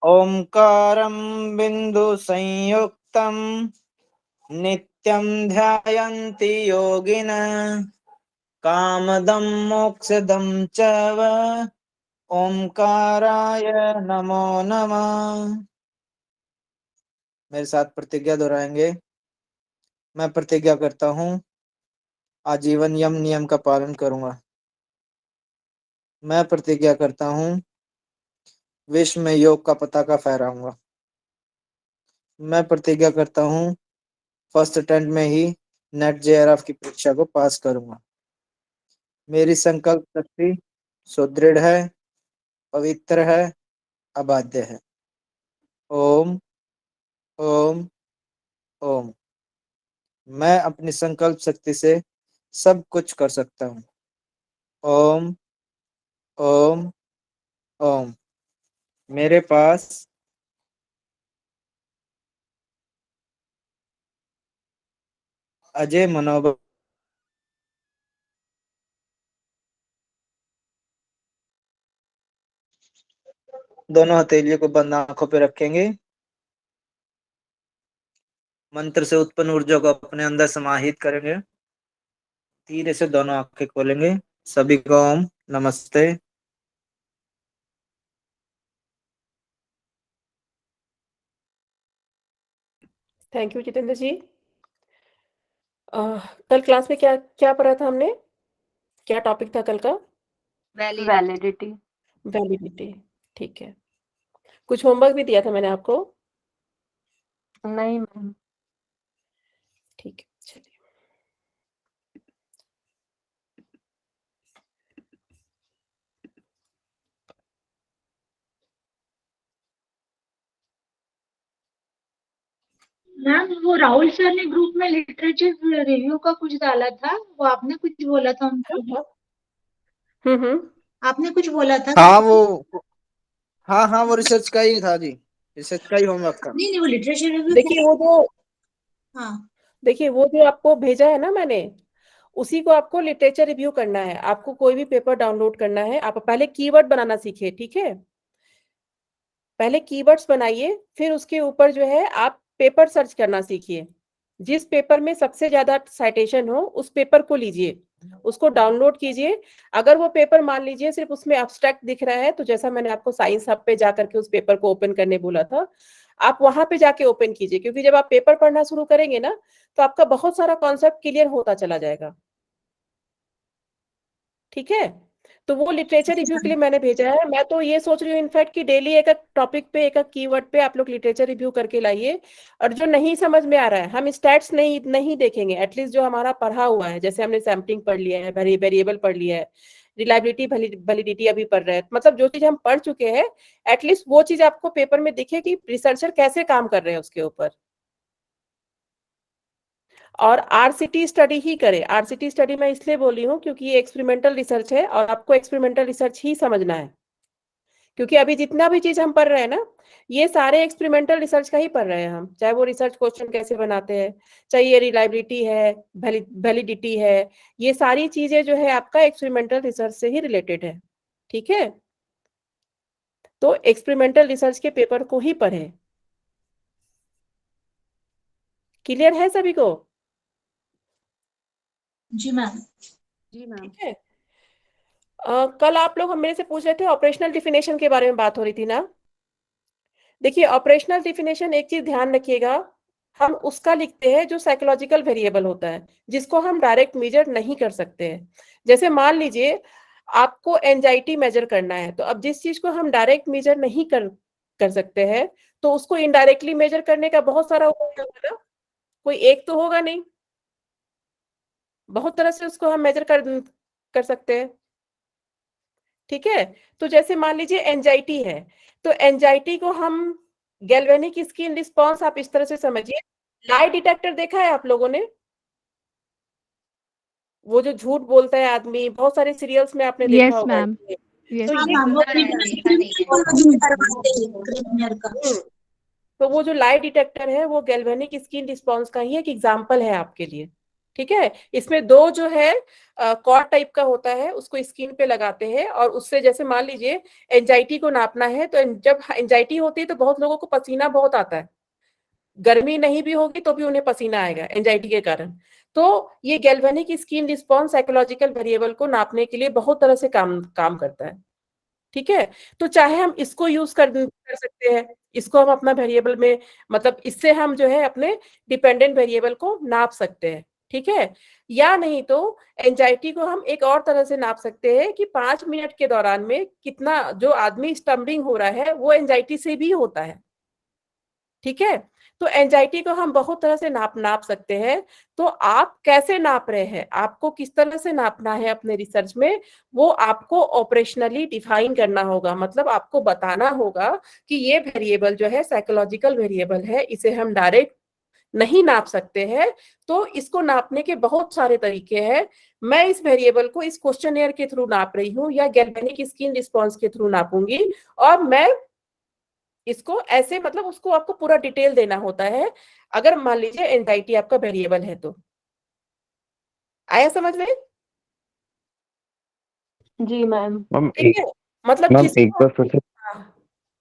ओंकारं बिंदु संयुक्तं नित्यं ध्यायन्ति योगिनः कामदं मोक्षदं च ओंकाराय नमो नमः। मेरे साथ प्रतिज्ञा दोहराएंगे। मैं प्रतिज्ञा करता हूँ आजीवन यम नियम का पालन करूंगा। मैं प्रतिज्ञा करता हूँ विश्व में योग का पताका फहराऊंगा। मैं प्रतिज्ञा करता हूँ फर्स्ट अटेम्प्ट में ही नेट जेआरएफ की परीक्षा को पास करूंगा। मेरी संकल्प शक्ति सुदृढ़ है, पवित्र है, अबाध्य है। ओम ओम ओम। मैं अपनी संकल्प शक्ति से सब कुछ कर सकता हूँ। ओम ओम ओम। मेरे पास अजय मनोबल। दोनों हथेलियों को बंद आंखों पे रखेंगे। मंत्र से उत्पन्न ऊर्जा को अपने अंदर समाहित करेंगे। धीरे से दोनों आंखें खोलेंगे। सभी को ओम नमस्ते। थैंक यू जितेंद्र जी। कल क्लास में क्या क्या पढ़ा था हमने? क्या टॉपिक था कल का? वैलिडिटी। वैलिडिटी। ठीक है। कुछ होमवर्क भी दिया था मैंने आपको? नहीं मैम। ठीक है, चलिए। मैम वो राहुल सर ने ग्रुप में लिटरेचर रिव्यू का कुछ डाला था, वो आपने कुछ बोला था उनको? आपने कुछ बोला था? हाँ वो रिसर्च का ही था जी। रिसर्च का ही होमवर्क था। नहीं वो लिटरेचर रिव्यू। देखिए वो जो हाँ देखिए वो जो आपको भेजा है ना मैंने, उसी को आपको लिटरेचर रिव्यू करना है। आपको कोई भी पेपर डाउनलोड करना है, आप पहले कीवर्ड बनाना सीखिए, ठीक है? पहले कीवर्ड्स बनाइए, फिर उसके ऊपर जो है आप पेपर सर्च करना सीखिए। जिस पेपर में सबसे ज्यादा साइटेशन हो उस पेपर को लीजिए, उसको डाउनलोड कीजिए। अगर वो पेपर मान लीजिए सिर्फ उसमें एब्स्ट्रैक्ट दिख रहा है, तो जैसा मैंने आपको साइंस हब पे जाकर के उस पेपर को ओपन करने बोला था, आप वहां पे जाके ओपन कीजिए। क्योंकि जब आप पेपर पढ़ना शुरू करेंगे ना, तो आपका बहुत सारा कॉन्सेप्ट क्लियर होता चला जाएगा। ठीक है? तो वो लिटरेचर रिव्यू के लिए मैंने भेजा है। मैं तो ये सोच रही हूँ इनफैक्ट कि डेली एक एक टॉपिक पे, एक एक कीवर्ड पे आप लोग लिटरेचर रिव्यू करके लाइए। और जो नहीं समझ में आ रहा है, हम स्टैट्स नहीं देखेंगे, एटलीस्ट जो हमारा पढ़ा हुआ है, जैसे हमने सैम्पलिंग पढ़ लिया है, वेरिएबल पढ़ लिया है, रिलायबिलिटी वैलिडिटी अभी पढ़ रहे हैं, मतलब जो चीज हम पढ़ चुके हैं, एटलीस्ट वो चीज आपको पेपर में दिखे कि रिसर्चर कैसे काम कर रहे हैं उसके ऊपर। और आरसीटी स्टडी ही करें। आरसीटी स्टडी मैं इसलिए बोली हूँ क्योंकि ये एक्सपेरिमेंटल रिसर्च है और आपको एक्सपेरिमेंटल रिसर्च ही समझना है। क्योंकि अभी जितना भी चीज हम पढ़ रहे हैं ना, ये सारे एक्सपेरिमेंटल रिसर्च का ही पढ़ रहे हैं हम। चाहे वो रिसर्च क्वेश्चन कैसे बनाते हैं, चाहे ये रिलायबिलिटी है, वैलिडिटी है, ये सारी चीजें जो है आपका एक्सपेरिमेंटल रिसर्च से ही रिलेटेड है। ठीक है? तो एक्सपेरिमेंटल रिसर्च के पेपर को ही पढ़ें। क्लियर है सभी को? जी मैम। ठीक है। कल आप लोग हम मेरे से पूछ रहे थे ऑपरेशनल डिफिनेशन के बारे में बात हो रही थी ना। देखिए ऑपरेशनल डिफिनेशन, एक चीज ध्यान रखिएगा, हम उसका लिखते हैं जो साइकोलॉजिकल वेरिएबल होता है, जिसको हम डायरेक्ट मेजर नहीं कर सकते हैं। जैसे मान लीजिए आपको एंजाइटी मेजर करना है, तो अब जिस चीज को हम डायरेक्ट मेजर नहीं कर सकते हैं, तो उसको इनडायरेक्टली मेजर करने का बहुत सारा उपाय होगा ना। कोई एक तो होगा नहीं, बहुत तरह से उसको हम मेजर कर सकते हैं। ठीक है? तो जैसे मान लीजिए एंजाइटी है, तो एंजाइटी को हम गैल्वेनिक स्किन रिस्पॉन्स, आप इस तरह से समझिए। लाई डिटेक्टर देखा है आप लोगों ने? वो जो झूठ बोलता है आदमी, बहुत सारे सीरियल्स में आपने देखा यस होगा मैम। ये। यस तो ये वो तो वो जो लाई डिटेक्टर है, वो गैल्वेनिक स्किन रिस्पॉन्स का ही एक एग्जाम्पल है आपके लिए। ठीक है। इसमें दो जो है कॉर्ड टाइप का होता है, उसको स्किन पे लगाते हैं और उससे जैसे मान लीजिए एंजाइटी को नापना है, तो जब एंजाइटी होती है तो बहुत लोगों को पसीना बहुत आता है, गर्मी नहीं भी होगी तो भी उन्हें पसीना आएगा एंजाइटी के कारण। तो ये galvanic skin response psychological variable को नापने के लिए बहुत तरह से काम करता है। ठीक है, तो चाहे हम इसको यूज कर सकते हैं, इसको हम अपना वेरिएबल में, मतलब इससे हम जो है अपने डिपेंडेंट वेरिएबल को नाप सकते हैं। ठीक है, या नहीं तो एंजाइटी को हम एक और तरह से नाप सकते हैं कि 5 मिनट के दौरान में कितना जो आदमी स्टम्बलिंग हो रहा है वो एंजाइटी से भी होता है। ठीक है, तो एंजाइटी को हम बहुत तरह से नाप सकते हैं। तो आप कैसे नाप रहे हैं, आपको किस तरह से नापना है अपने रिसर्च में, वो आपको ऑपरेशनली डिफाइन करना होगा। मतलब आपको बताना होगा कि ये वेरिएबल जो है साइकोलॉजिकल वेरिएबल है, इसे हम डायरेक्ट नहीं नाप सकते हैं। तो इसको नापने के बहुत सारे तरीके हैं। मैं इस वेरिएबल को इस क्वेश्चनएयर के थ्रू नाप रही हूँ या गैल्वेनिक स्किन रिस्पॉन्स के थ्रू नापूंगी, और मैं इसको ऐसे, मतलब उसको आपको पूरा डिटेल देना होता है अगर मान लीजिए एंजाइटी आपका वेरिएबल है तो। आया समझ में? जी मैम। मैम ठीक है, मतलब मैम किसी एक को, बार फिर से हाँ,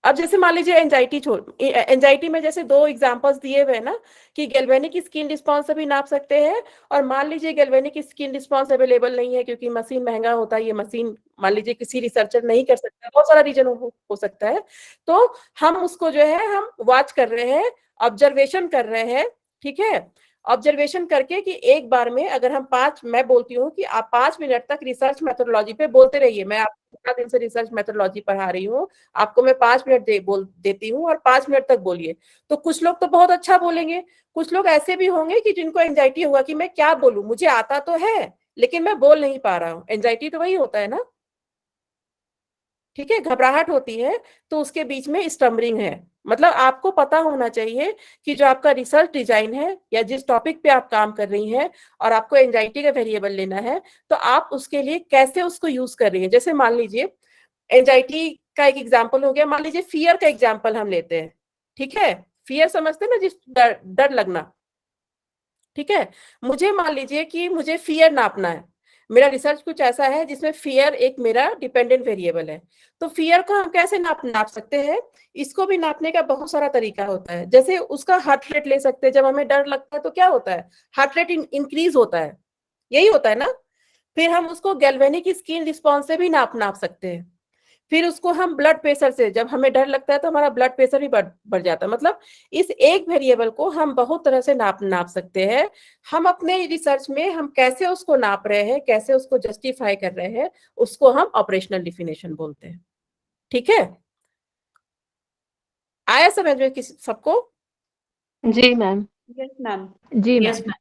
अब जैसे मान लीजिए एंजाइटी छोड़, एंजाइटी में जैसे दो एग्जांपल्स दिए हुए हैं ना, कि गैल्वेनिक स्किन रिस्पॉन्स से भी नाप सकते हैं, और मान लीजिए गैल्वेनिक स्किन रिस्पॉन्स अवेलेबल नहीं है क्योंकि मशीन महंगा होता है, ये मशीन मान लीजिए किसी रिसर्चर नहीं कर सकता, बहुत सारा रीजन हो सकता है। तो हम उसको जो है हम वॉच कर रहे हैं, ऑब्जर्वेशन कर रहे हैं। ठीक है, ऑब्जर्वेशन करके कि एक बार में अगर हम मैं बोलती हूँ कि आप 5 मिनट तक रिसर्च मेथोडोलॉजी पे बोलते रहिए, मैं आपको 15 दिन से रिसर्च मेथोडोलॉजी पढ़ा रही हूँ, आपको मैं 5 मिनट देती हूँ और 5 मिनट तक बोलिए। तो कुछ लोग तो बहुत अच्छा बोलेंगे, कुछ लोग ऐसे भी होंगे कि जिनको एंजाइटी होगा कि मैं क्या बोलूं, मुझे आता तो है लेकिन मैं बोल नहीं पा रहा हूँ। एंजाइटी तो वही होता है ना, ठीक है, घबराहट होती है, तो उसके बीच में स्टम्बलिंग है। मतलब आपको पता होना चाहिए कि जो आपका रिसर्च डिजाइन है या जिस टॉपिक पे आप काम कर रही हैं और आपको एंजाइटी का वेरिएबल लेना है, तो आप उसके लिए कैसे उसको यूज कर रही हैं। जैसे मान लीजिए एंजाइटी का एक एग्जाम्पल हो गया, मान लीजिए फियर का एग्जाम्पल हम लेते हैं। ठीक है, फियर समझते हैं ना, जिस डर लगना। ठीक है, मुझे मान लीजिए कि मुझे फियर नापना है, मेरा रिसर्च कुछ ऐसा है जिसमें फियर एक मेरा डिपेंडेंट वेरिएबल है। तो फियर को हम कैसे नाप सकते हैं, इसको भी नापने का बहुत सारा तरीका होता है। जैसे उसका हार्ट रेट ले सकते हैं, जब हमें डर लगता है तो क्या होता है, हार्ट रेट इंक्रीज होता है, यही होता है ना। फिर हम उसको गैल्वेनिक स्किन रिस्पॉन्स से भी नाप सकते हैं। फिर उसको हम ब्लड प्रेशर से, जब हमें डर लगता है तो हमारा ब्लड प्रेशर भी बढ़ जाता है। मतलब इस एक वेरिएबल को हम बहुत तरह से नाप सकते हैं। हम अपने रिसर्च में हम कैसे उसको नाप रहे हैं, कैसे उसको जस्टिफाई कर रहे हैं, उसको हम ऑपरेशनल डिफिनेशन बोलते हैं। ठीक है, आया समझ में किसी सबको? जी मैम। Yes ma'am. जी यस मैम।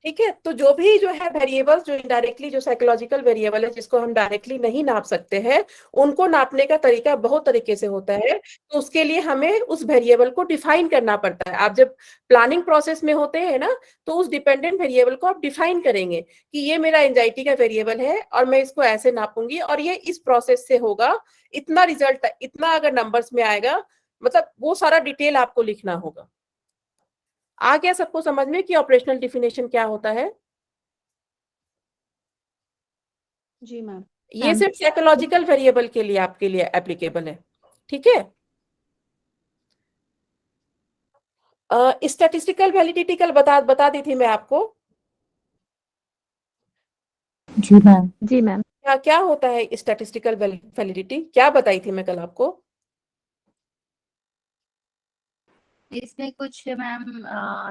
ठीक है, तो जो भी जो है वेरिएबल्स जो इनडायरेक्टली जो साइकोलॉजिकल वेरिएबल है जिसको हम डायरेक्टली नहीं नाप सकते हैं, उनको नापने का तरीका बहुत तरीके से होता है। तो उसके लिए हमें उस वेरिएबल को डिफाइन करना पड़ता है। आप जब प्लानिंग प्रोसेस में होते हैं ना, तो उस डिपेंडेंट वेरिएबल को आप डिफाइन करेंगे कि ये मेरा एंजाइटी का वेरिएबल है और मैं इसको ऐसे नापूंगी और ये इस प्रोसेस से होगा, इतना रिजल्ट, इतना अगर नंबर्स में आएगा, मतलब वो सारा डिटेल आपको लिखना होगा। आ गया सबको समझ में कि ऑपरेशनल डिफिनेशन क्या होता है? जी मैम। ये सिर्फ साइकोलॉजिकल वेरिएबल के लिए आपके लिए एप्लीकेबल है। ठीक है, स्टैटिस्टिकल वैलिडिटी कल बता दी थी मैं आपको। जी मैम। जी मैम। क्या क्या होता है स्टैटिस्टिकल वैलिडिटी, क्या बताई थी मैं कल आपको? इसमें कुछ मैम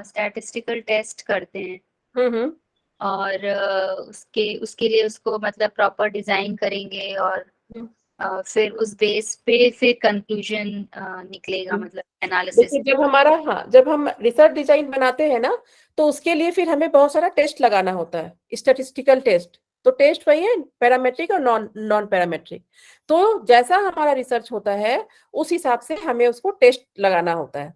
स्टैटिस्टिकल टेस्ट करते हैं हम्म, और उसके उसके लिए उसको मतलब प्रॉपर डिजाइन करेंगे और फिर उस बेस पे फिर कंक्लूजन निकलेगा, मतलब एनालिसिस। देखिए जब हमारा, हाँ, जब हम रिसर्च डिजाइन बनाते हैं ना, तो उसके लिए फिर हमें बहुत सारा टेस्ट लगाना होता है, स्टैटिस्टिकल टेस्ट। तो टेस्ट वही है, पैरामेट्रिक और नॉन पैरामेट्रिक। तो जैसा हमारा रिसर्च होता है उस हिसाब से हमें उसको टेस्ट लगाना होता है।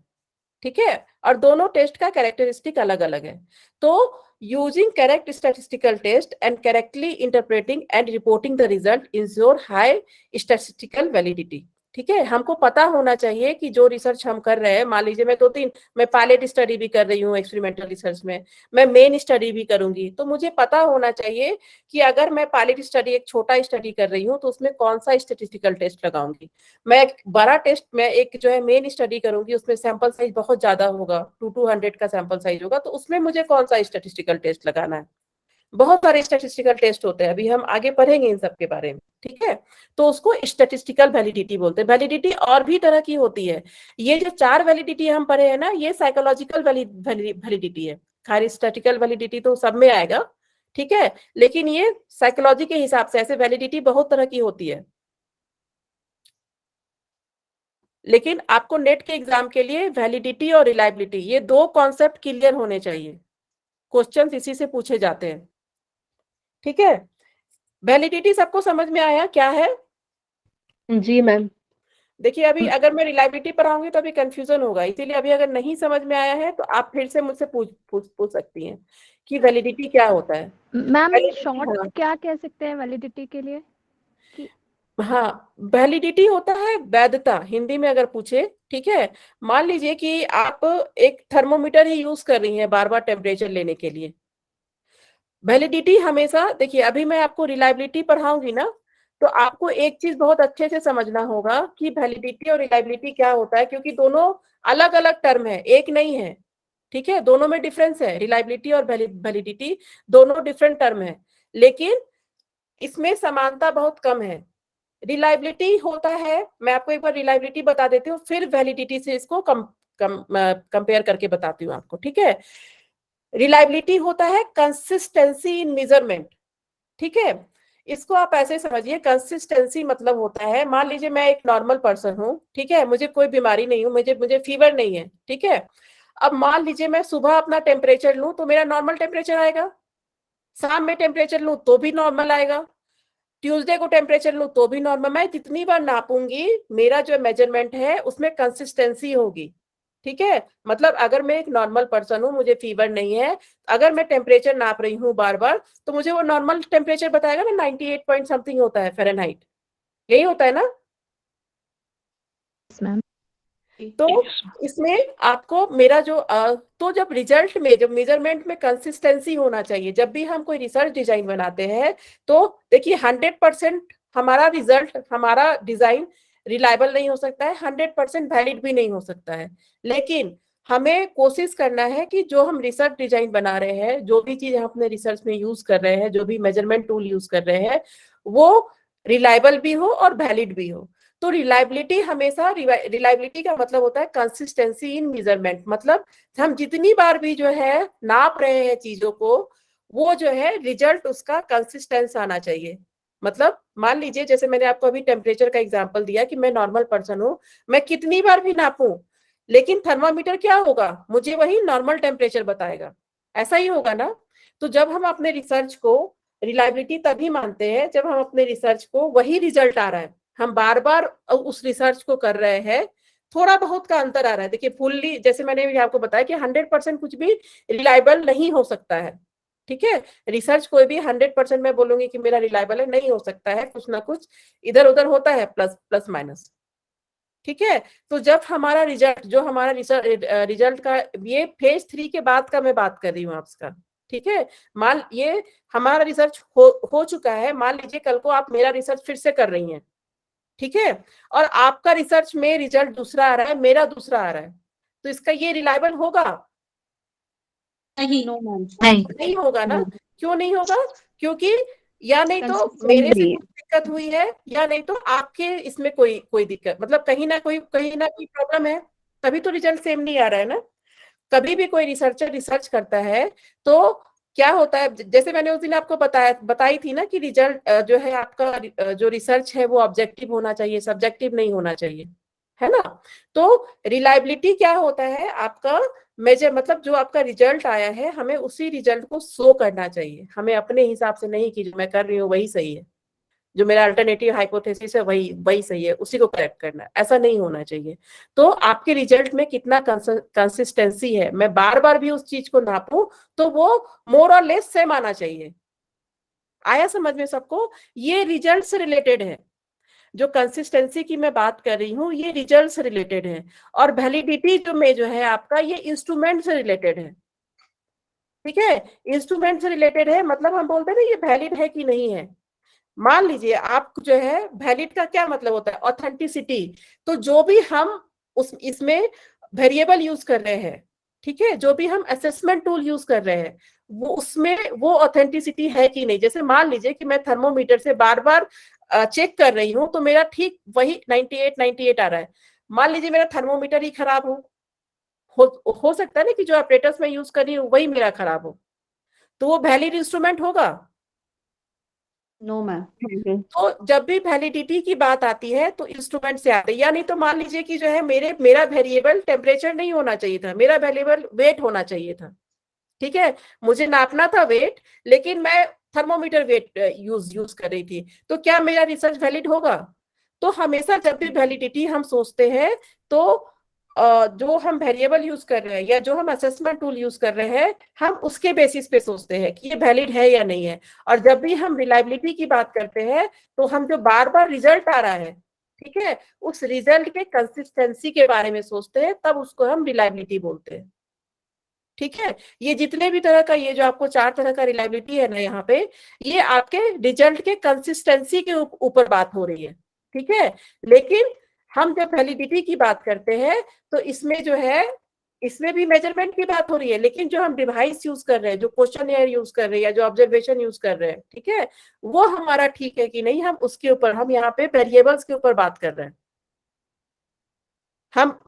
ठीक है, और दोनों टेस्ट का कैरेक्टरिस्टिक अलग अलग है। तो using correct statistical test and correctly interpreting and reporting the result ensure high statistical validity. ठीक है, हमको पता होना चाहिए कि जो रिसर्च हम कर रहे हैं, मान लीजिए मैं पायलट स्टडी भी कर रही हूँ एक्सपेरिमेंटल रिसर्च में, मैं मेन स्टडी भी करूंगी, तो मुझे पता होना चाहिए कि अगर मैं पायलट स्टडी एक छोटा स्टडी कर रही हूँ तो उसमें कौन सा स्टेटिस्टिकल टेस्ट लगाऊंगी। मैं एक बड़ा टेस्ट में एक जो है मेन स्टडी करूंगी, उसमें सैंपल साइज बहुत ज्यादा होगा, 200 का सैंपल साइज होगा, तो उसमें मुझे कौन सा स्टेटिस्टिकल टेस्ट लगाना है। बहुत सारे स्टैटिस्टिकल टेस्ट होते हैं, अभी हम आगे पढ़ेंगे इन सब के बारे में, ठीक है। तो उसको स्टैटिस्टिकल वैलिडिटी बोलते हैं। वैलिडिटी और भी तरह की होती है। ये जो 4 वैलिडिटी हम पढ़े हैं ना, ये साइकोलॉजिकल वैलिडिटी है। खाली स्टैटिस्टिकल वैलिडिटी तो सब में आएगा, ठीक है, लेकिन ये साइकोलॉजी के हिसाब से ऐसे वैलिडिटी बहुत तरह की होती है। लेकिन आपको नेट के एग्जाम के लिए वैलिडिटी और रिलायबिलिटी, ये 2 कॉन्सेप्ट क्लियर होने चाहिए। क्वेश्चंस इसी से पूछे जाते हैं, ठीक है। वैलिडिटी सबको समझ में आया क्या है? जी मैम। देखिए, अभी अगर मैं रिलायबिलिटी पर आऊंगी तो अभी कंफ्यूजन होगा, इसीलिए अभी अगर नहीं समझ में आया है तो आप फिर से मुझसे पूछ सकती हैं कि वैलिडिटी क्या होता है। मैम Validity, शॉर्ट हाँ। क्या कह सकते हैं वैलिडिटी के लिए? हाँ, वैलिडिटी होता है वैधता, हिंदी में अगर पूछे, ठीक है। मान लीजिए कि आप एक थर्मोमीटर ही यूज कर रही हैं बार बार टेम्परेचर लेने के लिए। वैलिडिटी हमेशा, देखिए अभी मैं आपको रिलायबिलिटी पढ़ाऊंगी ना, तो आपको एक चीज बहुत अच्छे से समझना होगा कि वैलिडिटी और रिलायबिलिटी क्या होता है, क्योंकि दोनों अलग अलग टर्म है, एक नहीं है, ठीक है। दोनों में डिफरेंस है, रिलायबिलिटी और वैलिडिटी दोनों डिफरेंट टर्म है, लेकिन इसमें समानता बहुत कम है। रिलायबिलिटी होता है, मैं आपको एक बार रिलायबिलिटी बता देती हूँ, फिर वैलिडिटी से इसको कंपेयर करके बताती हूँ आपको, ठीक है। रिलायबिलिटी होता है कंसिस्टेंसी इन मेजरमेंट, ठीक है। इसको आप ऐसे समझिए, कंसिस्टेंसी मतलब होता है, मान लीजिए मैं एक नॉर्मल पर्सन हूँ, ठीक है, मुझे कोई बीमारी नहीं हो, मुझे फीवर नहीं है, ठीक है। अब मान लीजिए मैं सुबह अपना टेम्परेचर लूं तो मेरा नॉर्मल टेम्परेचर आएगा, शाम में टेम्परेचर लूं तो भी नॉर्मल आएगा, ट्यूसडे को टेम्परेचर लूं तो भी नॉर्मल। मैं जितनी बार नापूंगी मेरा जो मेजरमेंट है उसमें कंसिस्टेंसी होगी, ठीक है। मतलब अगर मैं एक नॉर्मल पर्सन हूं, मुझे फीवर नहीं है, अगर मैं टेम्परेचर नाप रही हूँ बार बार, तो मुझे वो नॉर्मल टेम्परेचर बताएगा ना, 98 पॉइंट समथिंग होता है फ़ारेनहाइट, यही होता है ना। मैम तो इसमें आपको मेरा जो तो जब रिजल्ट में, जब मेजरमेंट में कंसिस्टेंसी होना चाहिए, जब भी हम कोई रिसर्च डिजाइन बनाते हैं, तो देखिए 100% हमारा रिजल्ट, हमारा डिजाइन रिलायबल नहीं हो सकता है, 100% वैलिड भी नहीं हो सकता है, लेकिन हमें कोशिश करना है कि जो हम रिसर्च डिजाइन बना रहे हैं, जो भी चीज हम अपने रिसर्च में यूज कर रहे हैं, जो भी मेजरमेंट टूल यूज कर रहे हैं, वो रिलायबल भी हो और वैलिड भी हो। तो रिलायबिलिटी हमेशा, रिलायबिलिटी का मतलब होता है कंसिस्टेंसी इन मेजरमेंट, मतलब हम जितनी बार भी जो है नाप रहे हैं चीजों को, वो जो है रिजल्ट उसका कंसिस्टेंस आना चाहिए। मतलब मान लीजिए जैसे मैंने आपको अभी टेम्परेचर का एग्जांपल दिया कि मैं नॉर्मल पर्सन हूँ, मैं कितनी बार भी नापूं, लेकिन थर्मामीटर क्या होगा, मुझे वही नॉर्मल टेम्परेचर बताएगा, ऐसा ही होगा ना। तो जब हम अपने रिसर्च को, रिलायबिलिटी तभी मानते हैं जब हम अपने रिसर्च को वही रिजल्ट आ रहा है, हम बार बार उस रिसर्च को कर रहे हैं, थोड़ा बहुत का अंतर आ रहा है। देखिए फुल्ली, जैसे मैंने भी आपको बताया कि 100% कुछ भी रिलायबल नहीं हो सकता है, ठीक है। रिसर्च कोई भी 100% मैं बोलूंगी कि मेरा रिलायबल है, नहीं हो सकता है, कुछ ना कुछ इधर उधर होता है, प्लस प्लस माइनस, ठीक है। तो जब हमारा रिजल्ट, जो हमारा रिजल्ट का, ये फेज 3 के बाद का मैं बात कर रही हूँ आपका, ठीक है। मान ये हमारा रिसर्च हो चुका है, मान लीजिए कल को आप मेरा रिसर्च फिर से कर रही हैं, ठीक है, और आपका रिसर्च में रिजल्ट दूसरा आ रहा है, मेरा दूसरा आ रहा है, तो इसका ये रिलायबल होगा? नहीं, नहीं होगा ना। क्यों नहीं होगा? क्योंकि या नहीं तो मेरे से कुछ दिक्कत हुई है, या नहीं तो आपके इसमें कोई दिक्कत, मतलब कहीं ना कोई प्रॉब्लम है, तभी तो रिजल्ट सेम नहीं आ रहा है ना। कभी भी कोई रिसर्चर रिसर्च करता है तो क्या होता है, जैसे मैंने उस दिन आपको बताई थी ना कि रिजल्ट जो है आपका, जो रिसर्च है वो ऑब्जेक्टिव होना चाहिए, सब्जेक्टिव नहीं होना चाहिए, है ना। तो रिलायबिलिटी क्या होता है, आपका मेजर, मतलब जो आपका रिजल्ट आया है, हमें उसी रिजल्ट को शो करना चाहिए, हमें अपने हिसाब से नहीं कि जो मैं कर रही हूँ वही सही है, जो मेरा अल्टरनेटिव हाइपोथेसिस है वही सही है, उसी को करेक्ट करना है, ऐसा नहीं होना चाहिए। तो आपके रिजल्ट में कितना कंसिस्टेंसी है, मैं बार बार भी उस चीज को नापूं तो वो मोर और लेस सेम आना चाहिए। आया समझ में सबको? ये रिजल्ट से रिलेटेड है। जो कंसिस्टेंसी की मैं बात कर रही हूँ ये रिजल्ट से रिलेटेड है, और वैलिडिटी जो है आपका ये इंस्ट्रूमेंट से रिलेटेड है। ठीक है, इंस्ट्रूमेंट से रिलेटेड है, मतलब हम बोलते हैं ना ये वैलिड है कि नहीं है। मान लीजिए आप जो है, वैलिड का क्या मतलब होता है, ऑथेंटिसिटी। तो जो भी हम इसमें वेरिएबल यूज कर रहे हैं, ठीक है, जो भी हम असेसमेंट टूल यूज कर रहे हैं, वो उसमें वो ऑथेंटिसिटी है कि नहीं। जैसे मान लीजिए कि मैं थर्मोमीटर से बार बार चेक कर रही हूँ तो मेरा ठीक वही 98 आ रहा है। मान लीजिए मेरा थर्मोमीटर ही खराब हो सकता है ना कि जो ऑपरेटर्स मैं यूज कर रही हूँ वही मेरा खराब हो, तो वो वैलिड इंस्ट्रूमेंट होगा? No ma'am. तो जब भी वैलिडिटी की बात आती है तो इंस्ट्रूमेंट से आते हैं। या नहीं तो मान लीजिए कि जो है मेरा वेरिएबल टेम्परेचर नहीं होना चाहिए था, मेरा वेरिएबल वेट होना चाहिए था। ठीक है, मुझे नापना था वेट, लेकिन मैं थर्मोमीटर वेट यूज कर रही थी, तो क्या मेरा रिसर्च वैलिड होगा? तो हमेशा जब भी वैलिडिटी हम सोचते हैं तो जो हम वेरिएबल यूज कर रहे हैं या जो हम असेसमेंट टूल यूज कर रहे हैं, हम उसके बेसिस पे सोचते हैं कि ये वैलिड है या नहीं है। और जब भी हम रिलायबिलिटी की बात करते हैं तो हम जो बार बार रिजल्ट आ रहा है, ठीक है, उस रिजल्ट के कंसिस्टेंसी के बारे में सोचते हैं, तब उसको हम रिलायबिलिटी बोलते हैं। ठीक है, ये जितने भी तरह का, ये जो आपको 4 तरह का रिलायबिलिटी है ना यहाँ पे, ये आपके रिजल्ट के कंसिस्टेंसी के ऊपर बात हो रही है। ठीक है, लेकिन हम जब वैलिडिटी की बात करते हैं तो इसमें जो है, इसमें भी मेजरमेंट की बात हो रही है, लेकिन जो हम डिवाइस यूज कर रहे हैं, जो क्वेश्चनएयर यूज कर रहे हैं या जो ऑब्जर्वेशन यूज कर रहे हैं, ठीक है, वो हमारा ठीक है कि नहीं, हम उसके ऊपर, हम यहाँ पे वेरिएबल्स के ऊपर बात कर रहे हैं। हम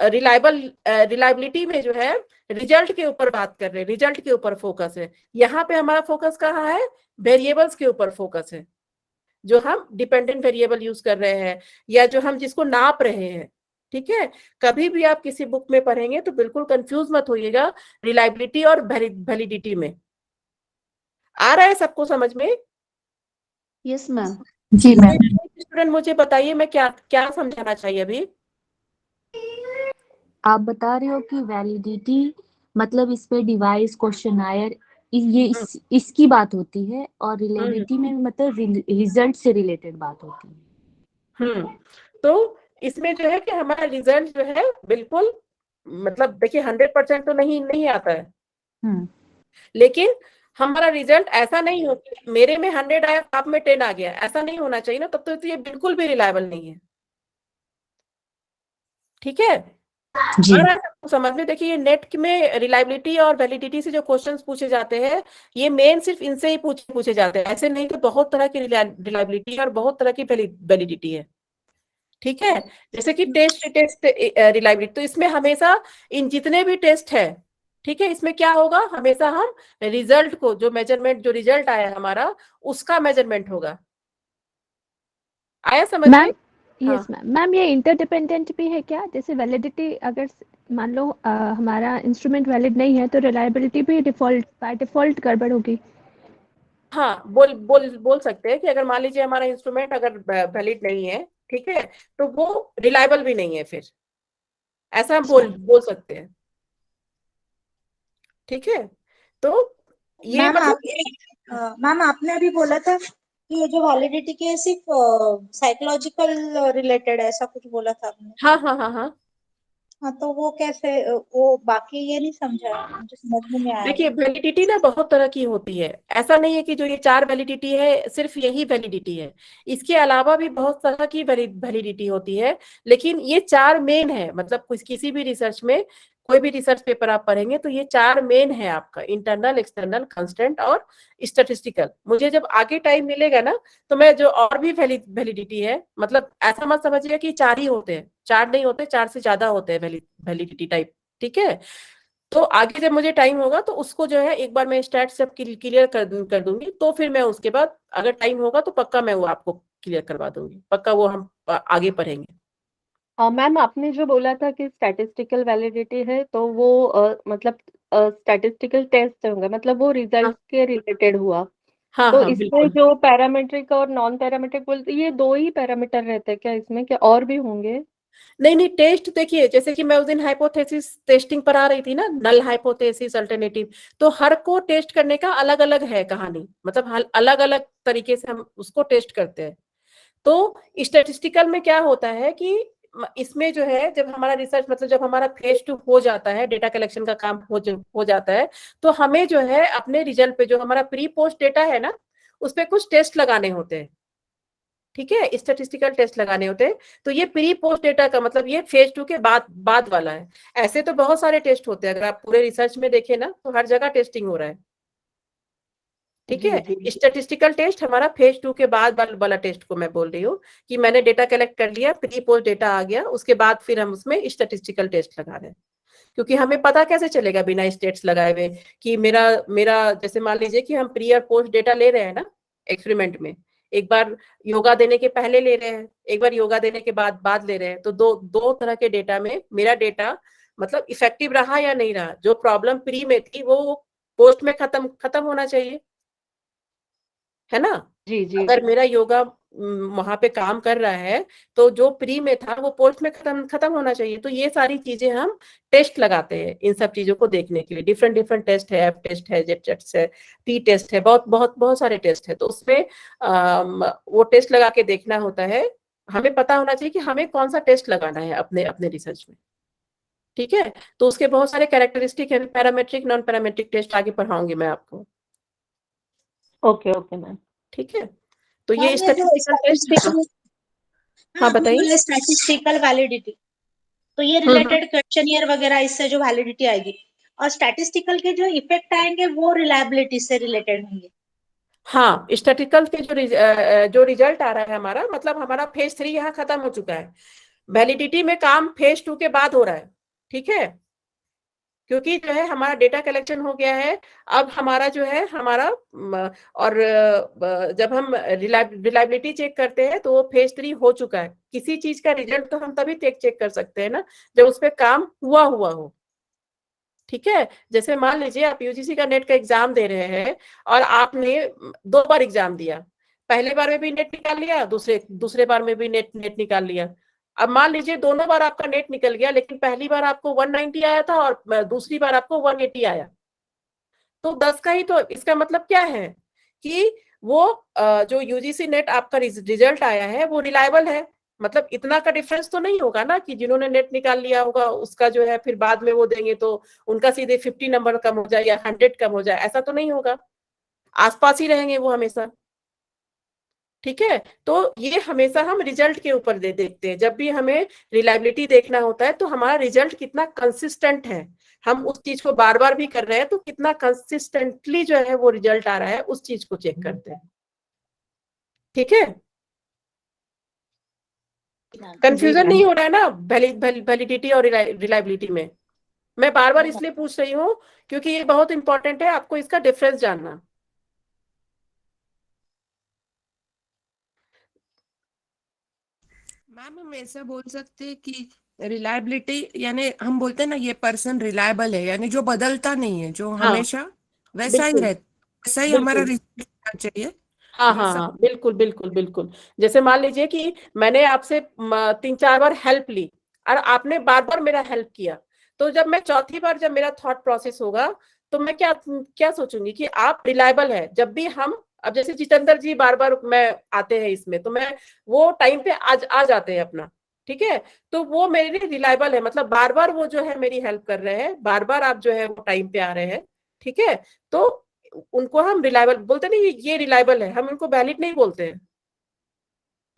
रिलायबिलिटी में जो है रिजल्ट के ऊपर बात कर रहे हैं, रिजल्ट के ऊपर फोकस है। यहाँ पे हमारा फोकस कहाँ है? वेरिएबल्स के ऊपर फोकस है, जो हम डिपेंडेंट वेरिएबल यूज कर रहे हैं या जो हम जिसको नाप रहे हैं। ठीक है, कभी भी आप किसी बुक में पढ़ेंगे तो बिल्कुल कंफ्यूज मत होइएगा रिलायबिलिटी और वैलिडिटी में। आ रहा है सबको समझ में? Yes ma'am. जी मैम। स्टूडेंट मुझे बताइए मैं क्या क्या समझाना चाहिए अभी? आप बता रहे हो कि वैलिडिटी मतलब इस पे डिवाइस क्वेश्चनायर ये इसकी बात होती है, और रिलेबिलिटी में मतलब रिजल्ट से रिलेटेड बात होती है। तो इसमें जो है कि हमारा रिजल्ट जो है बिल्कुल, मतलब देखिए 100% तो नहीं आता है, लेकिन हमारा रिजल्ट ऐसा नहीं हो कि मेरे में 100 आया आप में 10 आ गया, ऐसा नहीं होना चाहिए ना, तब तो ये बिल्कुल भी रिलायबल नहीं है। ठीक है जी। और समझ में, देखिए नेट में रिलायबिलिटी और वैलिडिटी से जो क्वेश्चंस पूछे जाते हैं, ये मेन सिर्फ इनसे ही पूछे जाते हैं, ऐसे नहीं कि बहुत तरह की रिलायबिलिटी और बहुत तरह की वैलिडिटी है। ठीक है, जैसे कि टेस्ट रिलायबिलिटी, तो इसमें हमेशा इन जितने भी टेस्ट है, ठीक है, इसमें क्या होगा, हमेशा हम रिजल्ट को, जो मेजरमेंट, जो रिजल्ट आया हमारा, उसका मेजरमेंट होगा। आया समझ में? यस मैम, ये इंटरडिपेंडेंट भी है क्या? जैसे वैलिडिटी, अगर मान लो हमारा इंस्ट्रूमेंट वैलिड नहीं है तो रिलायबिलिटी भी बाय डिफॉल्ट गड़बड़ होगी। हाँ, बोल सकते हैं कि अगर मान लीजिए हमारा इंस्ट्रूमेंट अगर वैलिड नहीं है, ठीक है, तो वो रिलायबल भी नहीं है, फिर ऐसा हम बोल सकते हैं। ठीक है, तो ये मतलब मैम आपने अभी बोला था कि ये जो वैलिडिटी की है सिर्फ साइकोलॉजिकल रिलेटेड है, ऐसा कुछ बोला था आपने। हाँ, तो वो कैसे, वो बाकी ये नहीं समझा, मुझे समझ में नहीं आया। देखिए वैलिडिटी ना बहुत तरह की होती है, ऐसा नहीं है कि जो ये 4 वैलिडिटी है सिर्फ यही वैलिडिटी है, इसके अलावा भी बहुत तरह की वैलिडिटी होती है, लेकिन ये 4 मेन है। मतलब किसी भी रिसर्च में, कोई भी रिसर्च पेपर आप पढ़ेंगे तो ये 4 मेन है आपका, इंटरनल, एक्सटर्नल, कांस्टेंट और स्टैटिस्टिकल। मुझे जब आगे टाइम मिलेगा ना तो मैं जो और भी वैलिडिटी है, मतलब ऐसा मत समझिएगा कि 4 ही होते हैं, 4 नहीं होते, 4 से ज्यादा होते हैं वैलिडिटी टाइप। ठीक है, तो आगे जब मुझे टाइम होगा तो उसको जो है एक बार मैं स्टैट्स सब क्लियर कर दूंगी, तो फिर मैं उसके बाद अगर टाइम होगा तो पक्का मैं वो आपको क्लियर करवा दूंगी, पक्का वो हम आगे पढ़ेंगे। मैम, आपने जो बोला था कि स्टैटिस्टिकल वैलिडिटी है, तो वो मतलब स्टैटिस्टिकल टेस्ट होगा, मतलब वो रिजल्ट के रिलेटेड हुआ। हाँ तो हाँ इसमें बिल्कुल। जो पैरामीट्रिक और नॉन पैरामीट्रिक बोलते, ये 2 ही पैरामीटर रहते हैं क्या इसमें, क्या और भी होंगे? नहीं, टेस्ट देखिए, जैसे कि मैं उस दिन हाइपोथेसिस टेस्टिंग पर आ रही थी ना, नल हाइपोथेसिस, अल्टरनेटिव, तो हर को टेस्ट करने का अलग अलग है कहानी, मतलब अलग अलग तरीके से हम उसको टेस्ट करते हैं। तो स्टैटिस्टिकल में क्या होता है कि इसमें जो है जब हमारा रिसर्च मतलब जब हमारा फेज 2 हो जाता है, डेटा कलेक्शन का काम हो जाता है, तो हमें जो है अपने रिजल्ट पे जो हमारा प्री पोस्ट डेटा है ना, उस पे कुछ टेस्ट लगाने होते हैं। ठीक है, स्टैटिस्टिकल टेस्ट लगाने होते हैं। तो ये प्री पोस्ट डेटा का मतलब ये फेज 2 के बाद वाला है। ऐसे तो बहुत सारे टेस्ट होते हैं, अगर आप पूरे रिसर्च में देखें ना तो हर जगह टेस्टिंग हो रहा है। ठीक है, स्टैटिस्टिकल टेस्ट हमारा फेज 2 के बाद वाला टेस्ट को मैं बोल रही हूँ कि मैंने डेटा कलेक्ट कर लिया, प्री पोस्ट डेटा आ गया, उसके बाद फिर हम उसमें स्टैटिस्टिकल टेस्ट लगा रहे हैं। क्योंकि हमें पता कैसे चलेगा बिना स्टेट्स लगाए हुए कि मेरा मेरा जैसे मान लीजिए कि हम प्री और पोस्ट डेटा ले रहे हैं ना एक्सपेरिमेंट में, एक बार योगा देने के पहले ले रहे हैं, एक बार योगा देने के बाद ले रहे हैं, तो दो तरह के डेटा में मेरा डेटा मतलब इफेक्टिव रहा या नहीं रहा। जो प्रॉब्लम प्री में थी वो पोस्ट में खत्म होना चाहिए, है ना। जी जी अगर मेरा योगा वहां पे काम कर रहा है तो जो प्री में था वो पोस्ट में खत्म होना चाहिए। तो ये सारी चीजें हम टेस्ट लगाते हैं इन सब चीजों को देखने के लिए। डिफरेंट टेस्ट है, एफ टेस्ट है, जेड टेस्ट है, टी टेस्ट है, बहुत सारे टेस्ट है। तो उसमें वो टेस्ट लगा के देखना होता है। हमें पता होना चाहिए कि हमें कौन सा टेस्ट लगाना है अपने अपने रिसर्च में। ठीक है, तो उसके बहुत सारे कैरेक्टरिस्टिक है, पैरामेट्रिक नॉन पैरामेट्रिक टेस्ट आगे पढ़ाऊंगी मैं आपको। Okay okay ma'am. ठीक है, तो ये स्टैटिस्टिकल टेस्ट। हाँ बताइए। स्टैटिस्टिकल वैलिडिटी, तो ये रिलेटेड क्वेश्चनियर वगैरह इससे जो वैलिडिटी आएगी, और स्टैटिस्टिकल के जो इफेक्ट आएंगे वो रिलायबिलिटी से रिलेटेड होंगे। हाँ, स्टैटिस्टिकल के जो रिजल्ट आ रहा है हमारा, मतलब हमारा फेज 3 यहाँ खत्म हो चुका है। वैलिडिटी में काम फेज 2 के बाद हो रहा है। ठीक है, क्योंकि जो है हमारा डेटा कलेक्शन हो गया है। अब हमारा जो है हमारा और जब हम रिलायबिलिटी चेक करते हैं तो वो फेज 3 हो चुका है। किसी चीज का रिजल्ट तो हम तभी चेक कर सकते हैं ना जब उस पर काम हुआ हो। ठीक है, जैसे मान लीजिए आप यूजीसी का नेट का एग्जाम दे रहे हैं और आपने 2 बार एग्जाम दिया। पहले बार में भी नेट निकाल लिया, दूसरे बार में भी नेट निकाल लिया। अब मान लीजिए दोनों बार आपका नेट निकल गया, लेकिन पहली बार आपको 190 आया था और दूसरी बार आपको 180 आया, तो 10 का ही। तो इसका मतलब क्या है कि वो जो यूजीसी नेट आपका रिजल्ट आया है वो रिलायबल है। मतलब इतना का डिफरेंस तो नहीं होगा ना कि जिन्होंने नेट निकाल लिया होगा उसका जो है फिर बाद में वो देंगे तो उनका सीधे 50 नंबर कम हो जाए या 100 कम हो जाए, ऐसा तो नहीं होगा। आसपास ही रहेंगे वो हमेशा। ठीक है, तो ये हमेशा हम रिजल्ट के ऊपर देखते हैं। जब भी हमें रिलायबिलिटी देखना होता है तो हमारा रिजल्ट कितना कंसिस्टेंट है, हम उस चीज को बार बार भी कर रहे हैं तो कितना कंसिस्टेंटली जो है वो रिजल्ट आ रहा है, उस चीज को चेक करते हैं। ठीक है, कंफ्यूजन नहीं हो रहा है ना वैलिडिटी और रिलायबिलिटी में। मैं बार बार इसलिए पूछ रही हूँ क्योंकि ये बहुत इंपॉर्टेंट है आपको इसका डिफरेंस जानना। मैम हम ऐसा बोल सकते हैं कि रिलायबिलिटी यानी हम बोलते हैं ना ये पर्सन रिलायबल है, यानी जो बदलता नहीं है, जो हाँ, हमेशा वैसा ही बिल्कुल रहता, वैसा ही हमारा बिल्कुल। रिजल्ट होना चाहिए। हाँ हाँ वैसा हाँ, बिल्कुल बिल्कुल बिल्कुल। जैसे मान लीजिए कि मैंने आपसे 3-4 बार हेल्प ली और आपने बार बार मेरा हेल्प किया, तो जब मैं चौथी बार जब मेरा थॉट प्रोसेस होगा तो मैं क्या क्या सोचूंगी कि आप रिलायबल है। जब भी हम अब जैसे जितेंद्र जी बार बार मैं आते हैं इसमें तो मैं वो टाइम पे आ जाते हैं अपना। ठीक है, तो वो मेरे लिए रिलायबल है, मतलब बार बार वो जो है मेरी हेल्प कर रहे हैं, बार बार आप जो है वो टाइम पे आ रहे हैं। ठीक है, तो उनको हम रिलायबल बोलते नहीं, ये रिलायबल है, हम उनको वैलिड नहीं बोलते हैं।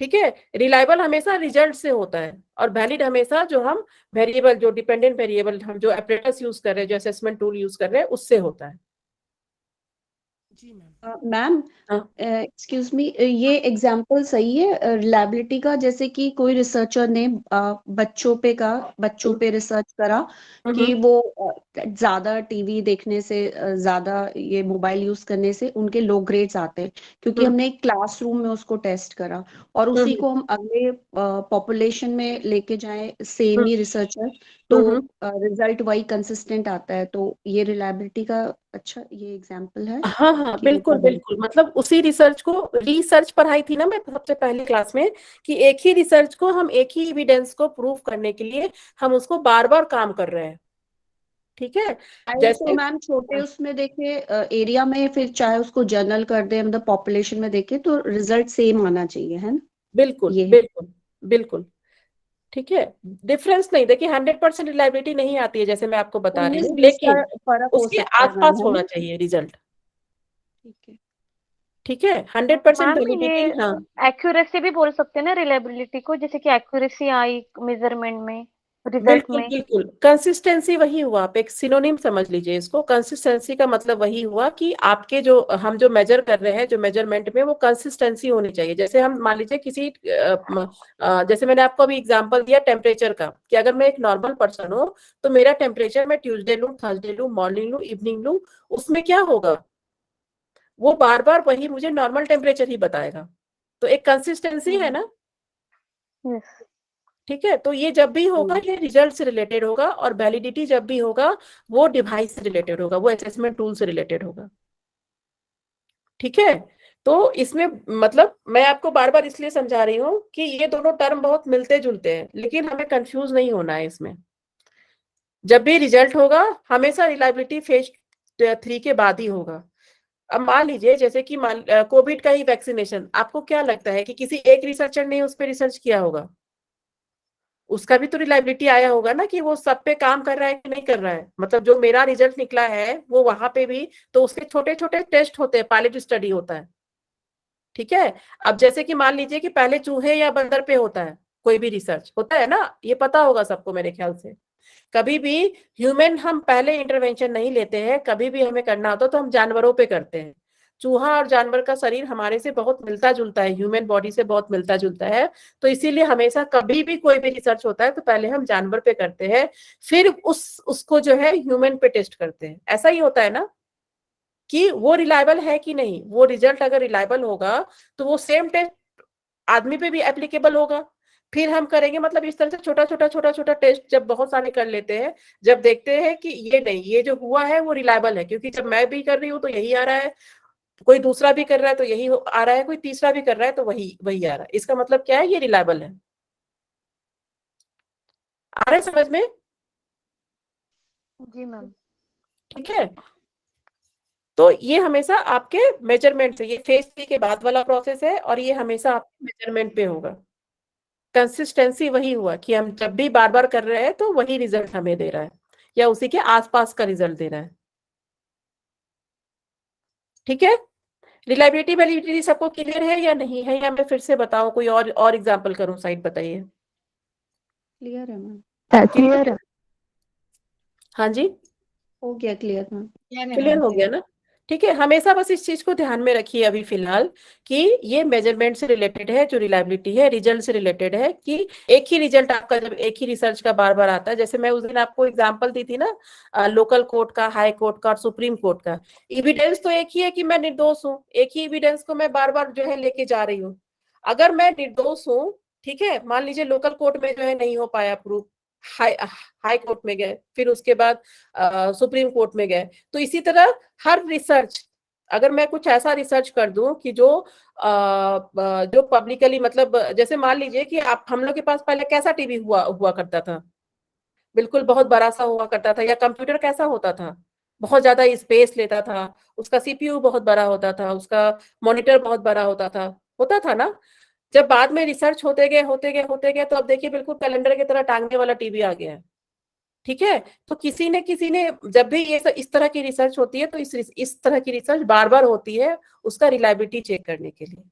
ठीक है, रिलायबल हमेशा रिजल्ट से होता है और वैलिड हमेशा जो हम वेरिएबल जो डिपेंडेंट वेरिएबल हम जो एपरेटस यूज कर रहे हैं, जो असेसमेंट टूल यूज कर रहे हैं उससे होता है। जी मैम। मैम एक्सक्यूज मी, ये एग्जाम्पल सही है रिलायबिलिटी का? जैसे कि कोई रिसर्चर ने बच्चों पे रिसर्च करा कि वो ज्यादा टीवी देखने से, ज्यादा ये मोबाइल यूज करने से उनके लो ग्रेड्स आते हैं, क्योंकि हमने एक क्लासरूम में उसको टेस्ट करा और उसी को हम अगले पॉपुलेशन में लेके जाएं, सेम ही रिसर्चर, तो रिजल्ट वही कंसिस्टेंट आता है। तो ये रिलायबिलिटी का अच्छा ये एग्जाम्पल है। हाँ हाँ, बिल्कुल बिल्कुल। मतलब उसी रिसर्च को रिसर्च पढ़ाई थी ना मैं सबसे पहली क्लास में कि एक ही रिसर्च को हम एक ही एविडेंस को प्रूव करने के लिए हम उसको बार बार काम कर रहे हैं। ठीक है, जैसे मैम छोटे उसमें देखे एरिया में, फिर चाहे उसको जर्नल कर दे, मतलब पॉपुलेशन में देखे, तो रिजल्ट सेम आना चाहिए, है ना? बिल्कुल ये है। बिल्कुल बिल्कुल। ठीक है, डिफरेंस नहीं, देखिए 100% रिलायबिलिटी नहीं आती है जैसे मैं आपको बता रही 19 हूँ, 20 का लेकिन फर्क हो उसके सकता है मैम, आसपास है होना ना? चाहिए रिजल्ट। ठीक है। ठीक है, 100% मैम वैलिडिटी, ये हाँ एक्यूरेसी भी बोल सकते हैं ना रिलायबिलिटी को, जैसे कि एक्यूरेसी आई मेजरमेंट में, रिजल्ट बिल्कुल में। बिल्कुल। कंसिस्टेंसी वही हुआ, आप एक सिनोनिम समझ लीजिए इसको। कंसिस्टेंसी का मतलब वही हुआ कि आपके जो हम जो मेजर कर रहे हैं, जो मेजरमेंट में वो कंसिस्टेंसी होनी चाहिए। जैसे हम मान लीजिए किसी जैसे मैंने आपको अभी एग्जांपल दिया टेम्परेचर का, कि अगर मैं एक नॉर्मल पर्सन हूँ तो मेरा टेम्परेचर मैं ट्यूसडे लूँ, थर्सडे लूँ, मॉर्निंग लूँ, इवनिंग लूँ, उसमें क्या होगा, वो बार बार वही मुझे नॉर्मल टेम्परेचर ही बताएगा। तो एक कंसिस्टेंसी है ना। यस। ठीक है, तो ये जब भी होगा ये रिजल्ट से रिलेटेड होगा, और वैलिडिटी जब भी होगा वो डिवाइस से रिलेटेड होगा, वो असेसमेंट टूल से रिलेटेड होगा। ठीक है, तो इसमें मतलब मैं आपको बार बार इसलिए समझा रही हूँ कि ये दोनों टर्म बहुत मिलते जुलते हैं, लेकिन हमें कंफ्यूज नहीं होना है इसमें। जब भी रिजल्ट होगा हमेशा रिलायबिलिटी फेज 3 के बाद ही होगा। अब मान लीजिए जैसे कि कोविड का ही वैक्सीनेशन, आपको क्या लगता है कि किसी एक रिसर्चर ने उस पर रिसर्च किया होगा? उसका भी तो रिलायबिलिटी आया होगा ना कि वो सब पे काम कर रहा है कि नहीं कर रहा है। मतलब जो मेरा रिजल्ट निकला है वो वहां पे भी तो उसके छोटे छोटे टेस्ट होते हैं, पायलट स्टडी होता है। ठीक है, अब जैसे कि मान लीजिए कि पहले चूहे या बंदर पे होता है, कोई भी रिसर्च होता है ना, ये पता होगा सबको मेरे ख्याल से। कभी भी ह्यूमन हम पहले इंटरवेंशन नहीं लेते हैं, कभी भी हमें करना होता तो हम जानवरों पे करते हैं। चूहा और जानवर का शरीर हमारे से बहुत मिलता जुलता है, ह्यूमन बॉडी से बहुत मिलता जुलता है, तो इसीलिए हमेशा कभी भी कोई भी रिसर्च होता है तो पहले हम जानवर पे करते हैं, फिर उसको जो है ह्यूमन पे टेस्ट करते हैं। ऐसा ही होता है ना कि वो रिलायबल है कि नहीं, वो रिजल्ट अगर रिलायबल होगा तो वो सेम टेस्ट आदमी पे भी एप्लीकेबल होगा। फिर हम करेंगे, मतलब इस तरह से छोटा छोटा टेस्ट जब बहुत सारे कर लेते हैं, जब देखते हैं कि ये नहीं, ये जो हुआ है वो रिलायबल है, क्योंकि जब मैं भी कर रही हूँ तो यही आ रहा है, कोई दूसरा भी कर रहा है तो यही आ रहा है, कोई तीसरा भी कर रहा है तो वही वही आ रहा है, इसका मतलब क्या है, ये रिलायबल है। आ रहा है समझ में? जी मैम। ठीक है, तो ये हमेशा आपके मेजरमेंट से, ये फेज 3 के बाद वाला प्रोसेस है, और ये हमेशा आपके मेजरमेंट पे होगा। कंसिस्टेंसी वही हुआ कि हम जब भी बार बार कर रहे हैं तो वही रिजल्ट हमें दे रहा है, या उसी के आसपास का रिजल्ट दे रहा है। ठीक है, रिलायबिलिटी वैलिडिटी सबको क्लियर है या नहीं है, या मैं फिर से बताऊं, कोई और एग्जांपल करूं, साइड बताइए। क्लियर है मैम, क्लियर है। हाँ जी, हो गया क्लियर मैम। क्लियर हो गया ना। ठीक है, हमेशा बस इस चीज को ध्यान में रखिए अभी फिलहाल, कि ये मेजरमेंट से रिलेटेड है, जो रिलायबिलिटी है रिजल्ट से रिलेटेड है, कि एक ही रिजल्ट आपका जब एक ही रिसर्च का बार बार आता है, जैसे मैं उस दिन आपको एग्जांपल दी थी ना, लोकल कोर्ट का, हाई कोर्ट का और सुप्रीम कोर्ट का, एविडेंस तो एक ही है कि मैं निर्दोष हूँ, एक ही एविडेंस को मैं बार बार जो है लेके जा रही हूँ। अगर मैं निर्दोष हूँ, ठीक है, मान लीजिए लोकल कोर्ट में जो है नहीं हो पाया प्रूफ, हाई हाई कोर्ट में गए, फिर उसके बाद सुप्रीम कोर्ट में गए, तो इसी तरह हर रिसर्च, अगर मैं कुछ ऐसा रिसर्च कर दूं कि जो पब्लिकली, मतलब जैसे मान लीजिए कि आप, हम लोग के पास पहले कैसा टीवी हुआ हुआ करता था, बिल्कुल बहुत बड़ा सा हुआ करता था, या कंप्यूटर कैसा होता था, बहुत ज्यादा स्पेस लेता था, उसका सीपीयू बहुत बड़ा होता था, उसका मॉनिटर बहुत बड़ा होता था ना। जब बाद में रिसर्च होते गए तो अब देखिए बिल्कुल कैलेंडर की तरह टांगने वाला टीवी आ गया है। ठीक है, तो किसी ने जब भी ये इस तरह की रिसर्च होती है तो इस तरह की रिसर्च बार बार होती है, उसका रिलायबिलिटी चेक करने के लिए।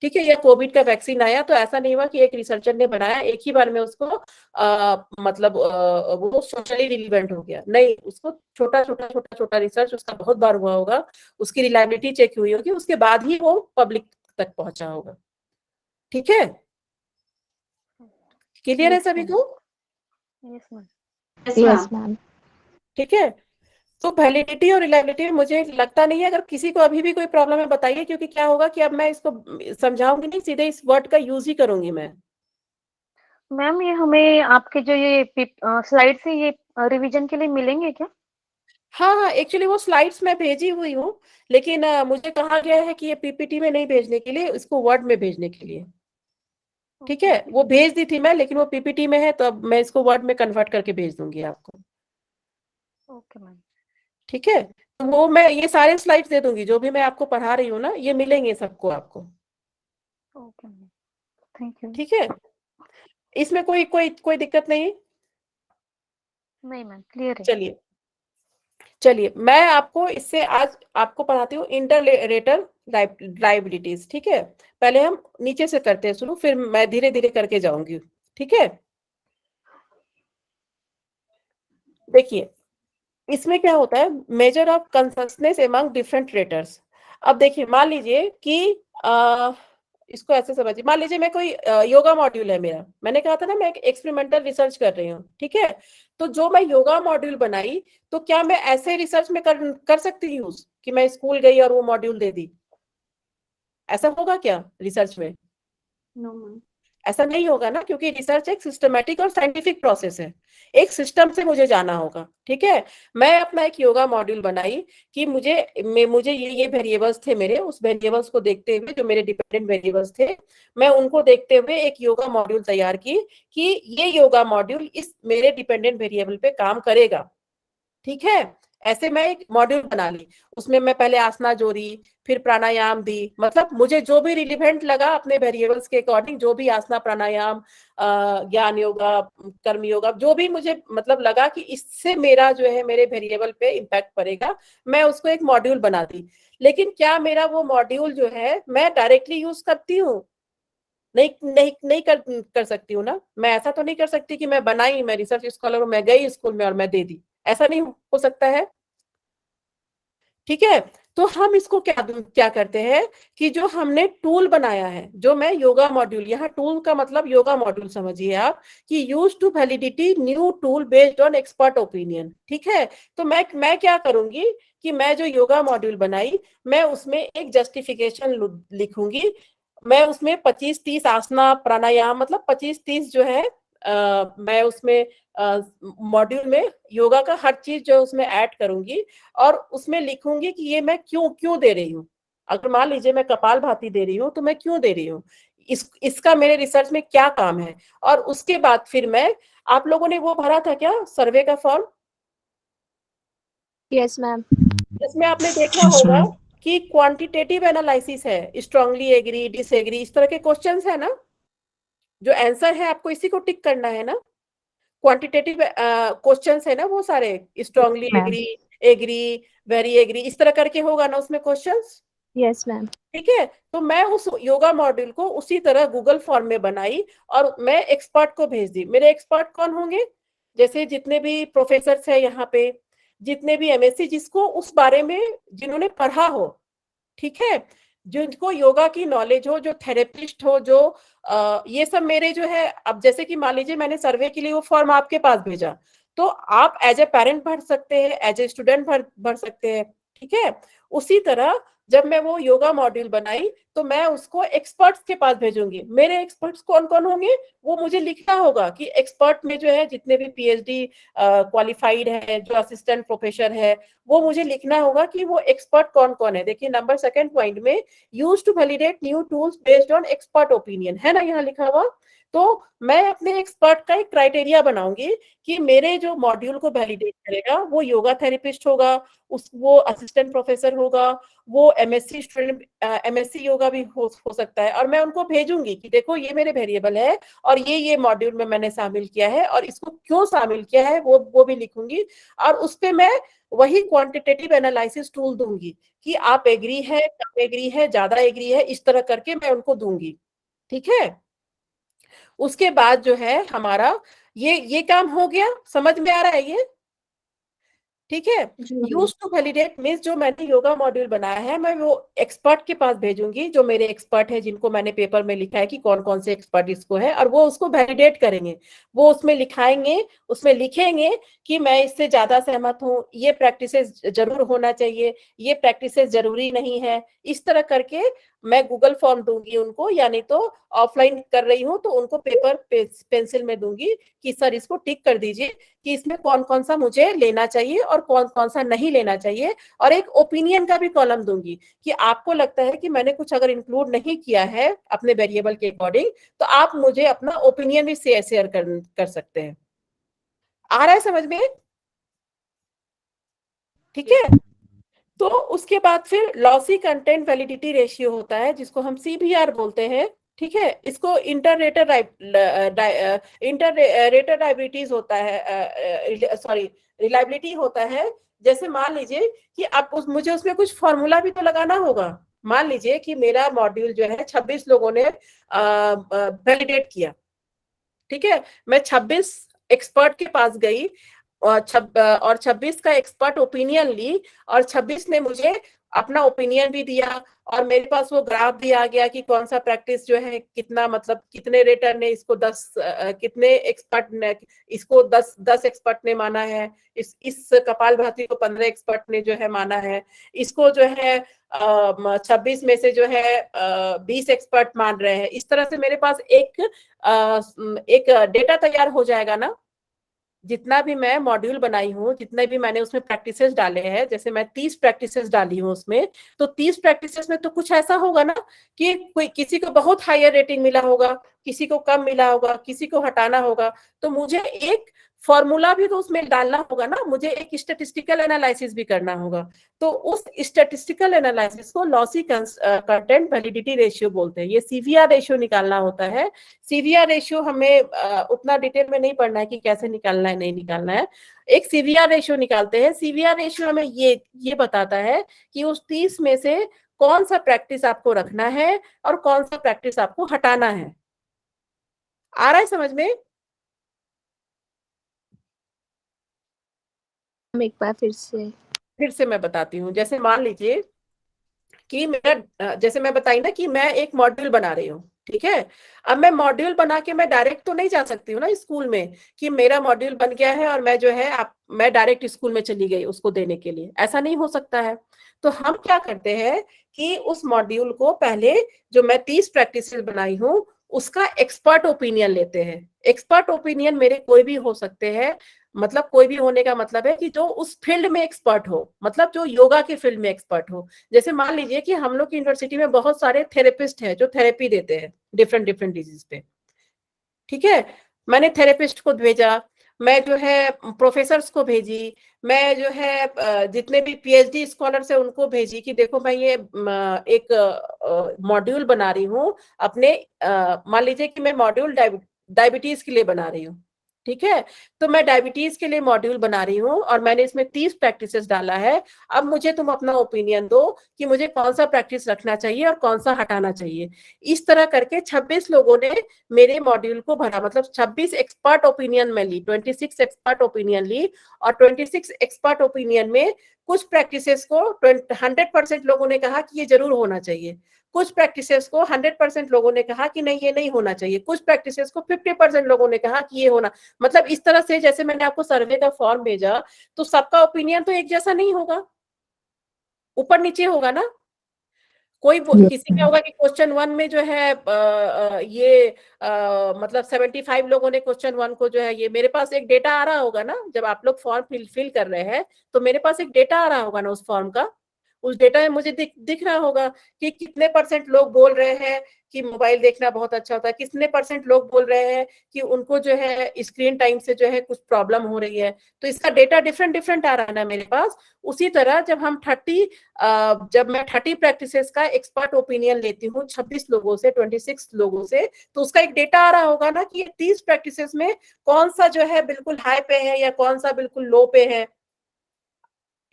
ठीक है, या कोविड का वैक्सीन आया तो ऐसा नहीं हुआ कि एक रिसर्चर ने बनाया एक ही बार में उसको मतलब वो सोशली रिलीवेंट हो गया, नहीं, उसको छोटा रिसर्च उसका बहुत बार हुआ होगा, उसकी रिलायबिलिटी चेक हुई होगी, उसके बाद ही वो पब्लिक तक पहुंचा होगा। ठीक है, क्लियर है सभी को? Yes ma'am. Yes ma'am. ठीक है, तो वैलिडिटी और रिलायबिलिटी में मुझे लगता नहीं है, अगर किसी को अभी भी कोई प्रॉब्लम है बताइए, क्योंकि क्या होगा कि अब मैं इसको समझाऊंगी नहीं, सीधे इस वर्ड का यूज ही करूंगी मैं। मैम ये हमें आपके जो ये स्लाइड से ये रिवीजन के लिए मिलेंगे क्या? हाँ हाँ, एक्चुअली वो स्लाइड्स मैं भेजी हुई हूँ, लेकिन मुझे कहा गया है कि ये पीपीटी में नहीं भेजने के लिए, इसको वर्ड में भेजने के लिए। ठीक है, वो भेज दी थी मैं, लेकिन वो पीपीटी में है, तो अब मैं इसको वर्ड में कन्वर्ट करके भेज दूंगी आपको। Okay ma'am. ठीक है, तो वो मैं ये सारे स्लाइड्स दे दूंगी, जो भी मैं आपको पढ़ा रही हूँ ना, ये मिलेंगे सबको आपको। Okay ma'am. Thank you. ठीक है, इसमें कोई कोई कोई दिक्कत नहीं? नहीं मैम, क्लियर है। चलिए चलिए, मैं आपको इससे आज आपको पढ़ाती हूँ इंटररेटर लायबिलिटीज। ठीक है, पहले हम नीचे से करते हैं शुरू, फिर मैं धीरे धीरे करके जाऊंगी। ठीक है, देखिए इसमें क्या होता है, measure of consistency among different raters. अब देखिए, मान लीजिए कि इसको ऐसे समझिए, मान लीजिए मैं कोई योगा मॉड्यूल है मेरा, मैंने कहा था ना मैं एक एक्सपेरिमेंटल रिसर्च कर रही हूँ। ठीक है, तो जो मैं योगा मॉड्यूल बनाई, तो क्या मैं ऐसे रिसर्च में कर सकती हूँ कि मैं स्कूल गई और वो मॉड्यूल दे दी? ऐसा होगा क्या रिसर्च में? No ma'am. ऐसा नहीं होगा ना, क्योंकि रिसर्च एक सिस्टमैटिक और साइंटिफिक प्रोसेस है, एक सिस्टम से मुझे जाना होगा। ठीक है, मैं अपना एक योगा मॉड्यूल बनाई कि मुझे ये वेरिएबल्स थे मेरे, उस वेरिएबल्स को देखते हुए, जो मेरे डिपेंडेंट वेरिएबल्स थे, मैं उनको देखते हुए एक योगा मॉड्यूल तैयार की कि ये योगा मॉड्यूल इस मेरे डिपेंडेंट वेरिएबल पे काम करेगा। ठीक है, ऐसे मैं एक मॉड्यूल बना ली, उसमें मैं पहले आसना जोड़ी, फिर प्राणायाम दी, मतलब मुझे जो भी रिलेवेंट लगा अपने वेरिएबल्स के अकॉर्डिंग, जो भी आसना प्राणायाम ज्ञान योगा कर्म योगा, जो भी मुझे मतलब लगा कि इससे मेरा जो है मेरे वेरिएबल पे इम्पैक्ट पड़ेगा, मैं उसको एक मॉड्यूल बना दी। लेकिन क्या मेरा वो मॉड्यूल जो है मैं डायरेक्टली यूज करती हूँ? नहीं नहीं नहीं कर सकती हूँ ना। मैं ऐसा तो नहीं कर सकती कि मैं बनाई, मैं रिसर्च स्कॉलर हूँ, मैं गई स्कूल में और मैं दे दी, ऐसा नहीं हो सकता है। ठीक है, तो हम इसको क्या करते हैं कि जो हमने टूल बनाया है, जो मैं योगा मॉड्यूल, यहाँ टूल का मतलब योगा मॉड्यूल समझिए आप, कि use to validity new tool based on expert opinion. ठीक है, तो मैं क्या करूंगी कि मैं जो योगा मॉड्यूल बनाई, मैं उसमें एक जस्टिफिकेशन लिखूंगी। मैं उसमें 25-30 आसना प्राणायाम, मतलब 25-30 जो है मैं उसमें मॉड्यूल में योगा का हर चीज जो उसमें ऐड करूंगी, और उसमें लिखूंगी कि ये मैं क्यों क्यों दे रही हूँ। अगर मान लीजिए मैं कपालभाति दे रही हूँ, तो मैं क्यों दे रही हूँ, इसका मेरे रिसर्च में क्या काम है। और उसके बाद फिर मैं, आप लोगों ने वो भरा था क्या सर्वे का फॉर्म? Yes ma'am. इसमें आपने देखा होगा कि क्वांटिटेटिव एनालिसिस है, स्ट्रांगली एग्री, डिसएग्री, इस तरह के क्वेश्चंस है ना, जो आंसर है आपको इसी को टिक करना है ना। क्वांटिटेटिव क्वेश्चंस है ना वो सारे, strongly ma'am. Agree, agree, very agree, इस तरह करके होगा ना उसमें क्वेश्चंस। Yes ma'am. ठीक है, तो मैं उस योगा मॉड्यूल को उसी तरह गूगल फॉर्म में बनाई और मैं एक्सपर्ट को भेज दी। मेरे एक्सपर्ट कौन होंगे? जैसे जितने भी प्रोफेसर है यहाँ पे, जितने भी एमएससी, जिसको उस बारे में जिन्होंने पढ़ा हो, ठीक है, जिनको योगा की नॉलेज हो, जो थेरेपिस्ट हो, जो ये सब मेरे जो है। अब जैसे कि मान लीजिए मैंने सर्वे के लिए वो फॉर्म आपके पास भेजा, तो आप एज ए पेरेंट भर सकते हैं, एज ए स्टूडेंट भर सकते हैं। ठीक है, उसी तरह जब मैं वो योगा मॉड्यूल बनाई, तो मैं उसको एक्सपर्ट्स के पास भेजूंगी। मेरे एक्सपर्ट्स कौन कौन होंगे, वो मुझे लिखना होगा कि एक्सपर्ट में जो है जितने भी पीएचडी क्वालिफाइड है, जो असिस्टेंट प्रोफेसर है, वो मुझे लिखना होगा कि वो एक्सपर्ट कौन कौन है। देखिए नंबर सेकंड पॉइंट में, use to validate new tools based on expert opinion, है ना यहाँ लिखा हुआ। तो मैं अपने एक्सपर्ट का एक क्राइटेरिया बनाऊंगी कि मेरे जो मॉड्यूल को वैलिडेट करेगा वो योगा थेरेपिस्ट होगा, वो असिस्टेंट प्रोफेसर होगा, वो एमएससी स्टूडेंट, एमएससी योगा भी हो सकता है। और मैं उनको भेजूंगी कि देखो ये मेरे वेरिएबल है और ये मॉड्यूल में मैंने शामिल किया है, और इसको क्यों शामिल किया है वो भी लिखूंगी। और उस पे मैं वही क्वांटिटेटिव एनालिसिस टूल दूंगी कि आप एग्री है, कम एग्री है, ज्यादा एग्री है, इस तरह करके मैं उनको दूंगी। ठीक है, उसके बाद जो है हमारा ये काम हो गया। समझ में आ रहा है ये? ठीक है, यूज टू वैलिडेट मीन्स जो मैंने योगा मॉड्यूल बनाया है, मैं वो एक्सपर्ट के पास भेजूंगी, जो मेरे एक्सपर्ट है, जिनको मैंने पेपर में लिखा है कि कौन कौन से एक्सपर्ट इसको है, और वो उसको वैलिडेट करेंगे। वो उसमें लिखाएंगे, उसमें लिखेंगे कि मैं इससे ज्यादा सहमत हूँ, ये प्रैक्टिसेस जरूर होना चाहिए, ये प्रैक्टिसेस जरूरी नहीं है, इस तरह करके मैं गूगल फॉर्म दूंगी उनको, यानी तो ऑफलाइन कर रही हूँ तो उनको पेपर पेंसिल में दूंगी कि सर इसको टिक कर दीजिए कि इसमें कौन कौन सा मुझे लेना चाहिए और कौन कौन सा नहीं लेना चाहिए। और एक ओपिनियन का भी कॉलम दूंगी कि आपको लगता है कि मैंने कुछ अगर इंक्लूड नहीं किया है अपने वेरिएबल के अकॉर्डिंग, तो आप मुझे अपना ओपिनियन भी शेयर कर सकते हैं। आ रहा है समझ में? ठीक है, तो उसके बाद फिर लॉसी कंटेंट वैलिडिटी रेशियो होता है, जिसको हम सीबीआर बोलते हैं। ठीक है, इसको इंटर रेटर लायबिलिटीज होता है, सॉरी रिलायबिलिटी होता है। जैसे मान लीजिए कि आप मुझे उसमें कुछ फॉर्मूला भी तो लगाना होगा। मान लीजिए कि मेरा मॉड्यूल जो है 26 लोगों ने वैलिडेट किया, ठीक है, मैं 26 एक्सपर्ट के पास गई और 26 का एक्सपर्ट ओपिनियन ली और 26 ने मुझे अपना ओपिनियन भी दिया और मेरे पास वो ग्राफ भी आ गया कि कौन सा प्रैक्टिस जो है कितना, मतलब कितने रेटर ने इसको 10 कितने एक्सपर्ट ने इसको 10 एक्सपर्ट ने माना है, इस कपालभाति को 15 एक्सपर्ट ने जो है माना है, इसको जो है 26 में से जो है 20 एक्सपर्ट मान रहे हैं। इस तरह से मेरे पास एक डेटा तैयार हो जाएगा ना। जितना भी मैं मॉड्यूल बनाई हूँ, जितने भी मैंने उसमें प्रैक्टिसेस डाले हैं, जैसे मैं 30 प्रैक्टिसेस डाली हूँ उसमें, तो 30 प्रैक्टिसेस में तो कुछ ऐसा होगा ना कि कोई किसी को बहुत हायर रेटिंग मिला होगा, किसी को कम मिला होगा, किसी को हटाना होगा। तो मुझे एक फॉर्मूला भी तो उसमें डालना होगा ना, मुझे एक स्टैटिस्टिकल एनालिसिस भी करना होगा। तो उस स्टैटिस्टिकल एनालिसिस को लॉसी कंटेंट वैलिडिटी रेशियो बोलते हैं। ये सीवीआर रेशियो निकालना होता है। सीवीआर रेशियो हमें उतना डिटेल में नहीं पढ़ना है कि कैसे निकालना है, नहीं निकालना है। एक सीवीआर रेशियो निकालते हैं। सीवीआर रेशियो हमें ये बताता है कि उस 30 में से कौन सा प्रैक्टिस आपको रखना है और कौन सा प्रैक्टिस आपको हटाना है। आ रहा है समझ में? एक बार फिर से मैं बताती हूँ। जैसे मान लीजिए कि मेरा, जैसे मैं बताई ना कि मैं एक मॉड्यूल बना रही हूँ, ठीक है। अब मैं मॉड्यूल बना के मैं डायरेक्ट तो नहीं जा सकती हूँ ना स्कूल में कि मेरा मॉड्यूल बन गया है और मैं जो है मैं डायरेक्ट स्कूल में चली गई उसको देने के लिए, ऐसा नहीं हो सकता है। तो हम क्या करते हैं कि उस मॉड्यूल को पहले, जो मैं 30 प्रैक्टिसेस बनाई हूँ, उसका एक्सपर्ट ओपिनियन लेते हैं। एक्सपर्ट ओपिनियन मेरे कोई भी हो सकते हैं, मतलब कोई भी होने का मतलब है कि जो उस फील्ड में एक्सपर्ट हो, मतलब जो योगा के फील्ड में एक्सपर्ट हो। जैसे मान लीजिए कि हम लोग की यूनिवर्सिटी में बहुत सारे थेरेपिस्ट हैं जो थेरेपी देते हैं डिफरेंट डिफरेंट डिजीज पे, ठीक है। मैंने थेरेपिस्ट को भेजा, मैं जो है प्रोफेसर्स को भेजी, मैं जो है जितने भी पीएचडी स्कॉलर्स है उनको भेजी कि देखो मैं ये एक मॉड्यूल बना रही हूँ अपने, मान लीजिए कि मैं मॉड्यूल डायबिटीज के लिए बना रही हूँ, ठीक है। तो मैं डायबिटीज के लिए मॉड्यूल बना रही हूँ और मैंने इसमें 30 प्रैक्टिसेस डाला है। अब मुझे तुम अपना ओपिनियन दो कि मुझे कौन सा प्रैक्टिस रखना चाहिए और कौन सा हटाना चाहिए। इस तरह करके 26 लोगों ने मेरे मॉड्यूल को भरा, मतलब 26 एक्सपर्ट ओपिनियन में ली, 26 एक्सपर्ट ओपिनियन ली और 26 एक्सपर्ट ओपिनियन में कुछ प्रैक्टिसेस को 100% लोगों ने कहा कि ये जरूर होना चाहिए, कुछ प्रैक्टिसेस को 100% लोगों ने कहा कि नहीं ये नहीं होना चाहिए, कुछ प्रैक्टिसेस को 50% लोगों ने कहा कि ये होना। मतलब इस तरह से, जैसे मैंने आपको सर्वे का फॉर्म भेजा, तो सबका ओपिनियन तो एक जैसा नहीं होगा, ऊपर नीचे होगा ना। कोई किसी का होगा कि क्वेश्चन 1 में जो है मतलब 75 लोगों ने क्वेश्चन 1 को जो है, ये मेरे पास एक डेटा आ रहा होगा ना, जब आप लोग फॉर्म फिल कर रहे हैं तो मेरे पास एक डेटा आ रहा होगा ना उस फॉर्म का। उस डेटा में मुझे दिख रहा होगा कि कितने % लोग बोल रहे हैं कि मोबाइल देखना बहुत अच्छा होता है, कितने % लोग बोल रहे हैं कि उनको जो है स्क्रीन टाइम से जो है कुछ प्रॉब्लम हो रही है। तो इसका डेटा डिफरेंट आ रहा है ना मेरे पास। उसी तरह जब मैं 30 प्रैक्टिसेस का एक्सपर्ट ओपिनियन लेती हूँ 26 लोगों से, 26 लोगों से, तो उसका एक डेटा आ रहा होगा ना कि ये 30 प्रैक्टिसेस में कौन सा जो है बिल्कुल हाई पे है या कौन सा बिल्कुल लो पे है।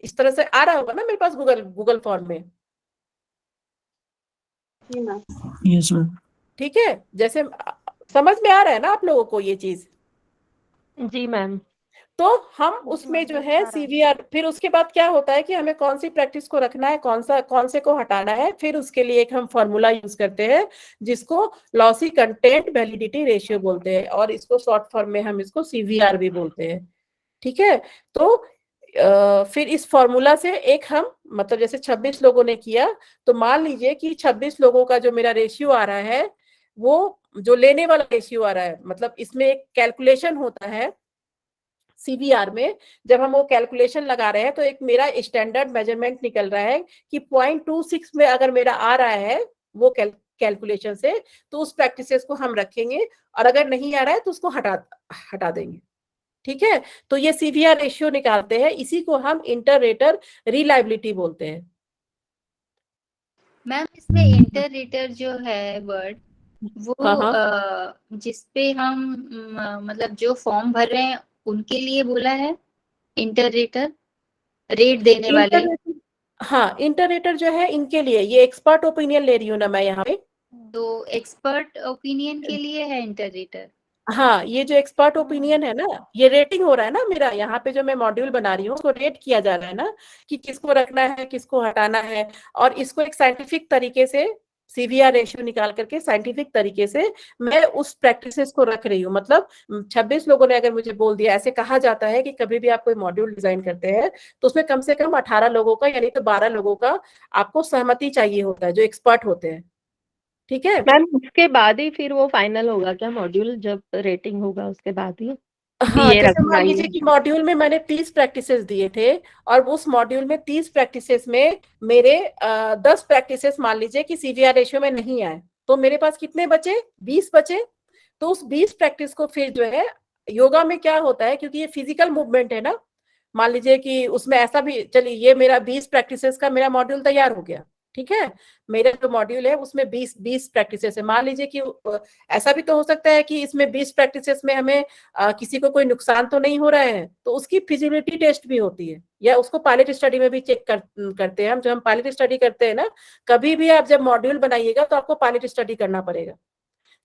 इस तरह से आ रहा होगा ना मेरे पास गूगल फॉर्म में। Yes ma'am. ठीक है, जैसे समझ में आ रहा है ना आप लोगों को ये चीज? जी मैम। तो हम उसमें जो है सीवीआर, फिर उसके बाद क्या होता है कि हमें कौन सी प्रैक्टिस को रखना है, कौन से को हटाना है, फिर उसके लिए एक हम फॉर्मूला यूज करते हैं जिसको लॉसी कंटेंट वैलिडिटी रेशियो बोलते हैं और इसको शॉर्ट फॉर्म में हम इसको सीवीआर भी बोलते हैं, ठीक है। तो फिर इस फॉर्मूला से एक हम, मतलब जैसे 26 लोगों ने किया, तो मान लीजिए कि 26 लोगों का जो मेरा रेशियो आ रहा है, वो जो लेने वाला रेशियो आ रहा है, मतलब इसमें एक कैलकुलेशन होता है सीवीआर में। जब हम वो कैलकुलेशन लगा रहे हैं तो एक मेरा स्टैंडर्ड मेजरमेंट निकल रहा है कि 0.26 में अगर मेरा आ रहा है वो कैलकुलेशन से, तो उस प्रैक्टिसेस को हम रखेंगे और अगर नहीं आ रहा है तो उसको हटा देंगे, ठीक है। तो ये सीवीआर रेशियो निकालते हैं, इसी को हम इंटर रेटर रिलायबिलिटी बोलते हैं। मैम इसमें इंटर रेटर जो है वर्ड, वो हाँ हाँ जिसपे हम मतलब जो फॉर्म भर रहे हैं उनके लिए बोला है इंटरेटर, रेट देने वाले। इंटररेटर, हाँ इंटररेटर जो है इनके लिए, ये एक्सपर्ट ओपिनियन ले रही हूँ ना मैं यहाँ पे। तो एक्सपर्ट ओपिनियन के लिए है इंटरेटर। हाँ, ये जो एक्सपर्ट ओपिनियन है ना, ये रेटिंग हो रहा है ना मेरा, यहाँ पे जो मैं मॉड्यूल बना रही हूँ उसको रेट किया जा रहा है ना, कि किसको रखना है किसको हटाना है। और इसको एक साइंटिफिक तरीके से सीवीआर रेशियो निकाल करके साइंटिफिक तरीके से मैं उस प्रैक्टिसेस को रख रही हूँ। मतलब 26 लोगों ने अगर मुझे बोल दिया, ऐसे कहा जाता है कि कभी भी आप कोई मॉड्यूल डिजाइन करते हैं तो उसमें कम से कम 18 लोगों का यानी तो 12 लोगों का आपको सहमति चाहिए होता है, जो एक्सपर्ट होते हैं। ठीक है। मैम उसके बाद ही फिर वो फाइनल होगा क्या मॉड्यूल, जब रेटिंग होगा उसके बाद ही कि हाँ, ये जैसे रखना मान ही लीजिए है? कि मॉड्यूल में मैंने 30 प्रैक्टिसेस दिए थे, और उस मॉड्यूल में 30 प्रैक्टिसेस में मेरे 10 प्रैक्टिसेस मान लीजिए कि सीवीआर रेशियो में नहीं आए, तो मेरे पास कितने बचे? 20 बचे। तो उस 20 प्रैक्टिस को फिर जो है, योगा में क्या होता है, क्योंकि ये फिजिकल मूवमेंट है ना, मान लीजिए कि उसमें ऐसा भी, चलिए ये मेरा 20 प्रैक्टिसेस का मेरा मॉड्यूल तैयार हो गया। ठीक है, मेरा जो मॉड्यूल है उसमें 20 प्रैक्टिसेस है। मान लीजिए कि ऐसा भी तो हो सकता है कि इसमें 20 प्रैक्टिसेस में हमें किसी को कोई नुकसान तो नहीं हो रहा है, तो उसकी फिजिबिलिटी टेस्ट भी होती है, या उसको पायलट स्टडी में भी चेक करते हैं हम। जब हम पायलट स्टडी करते हैं ना, कभी भी आप जब मॉड्यूल बनाइएगा तो आपको पायलट स्टडी करना पड़ेगा।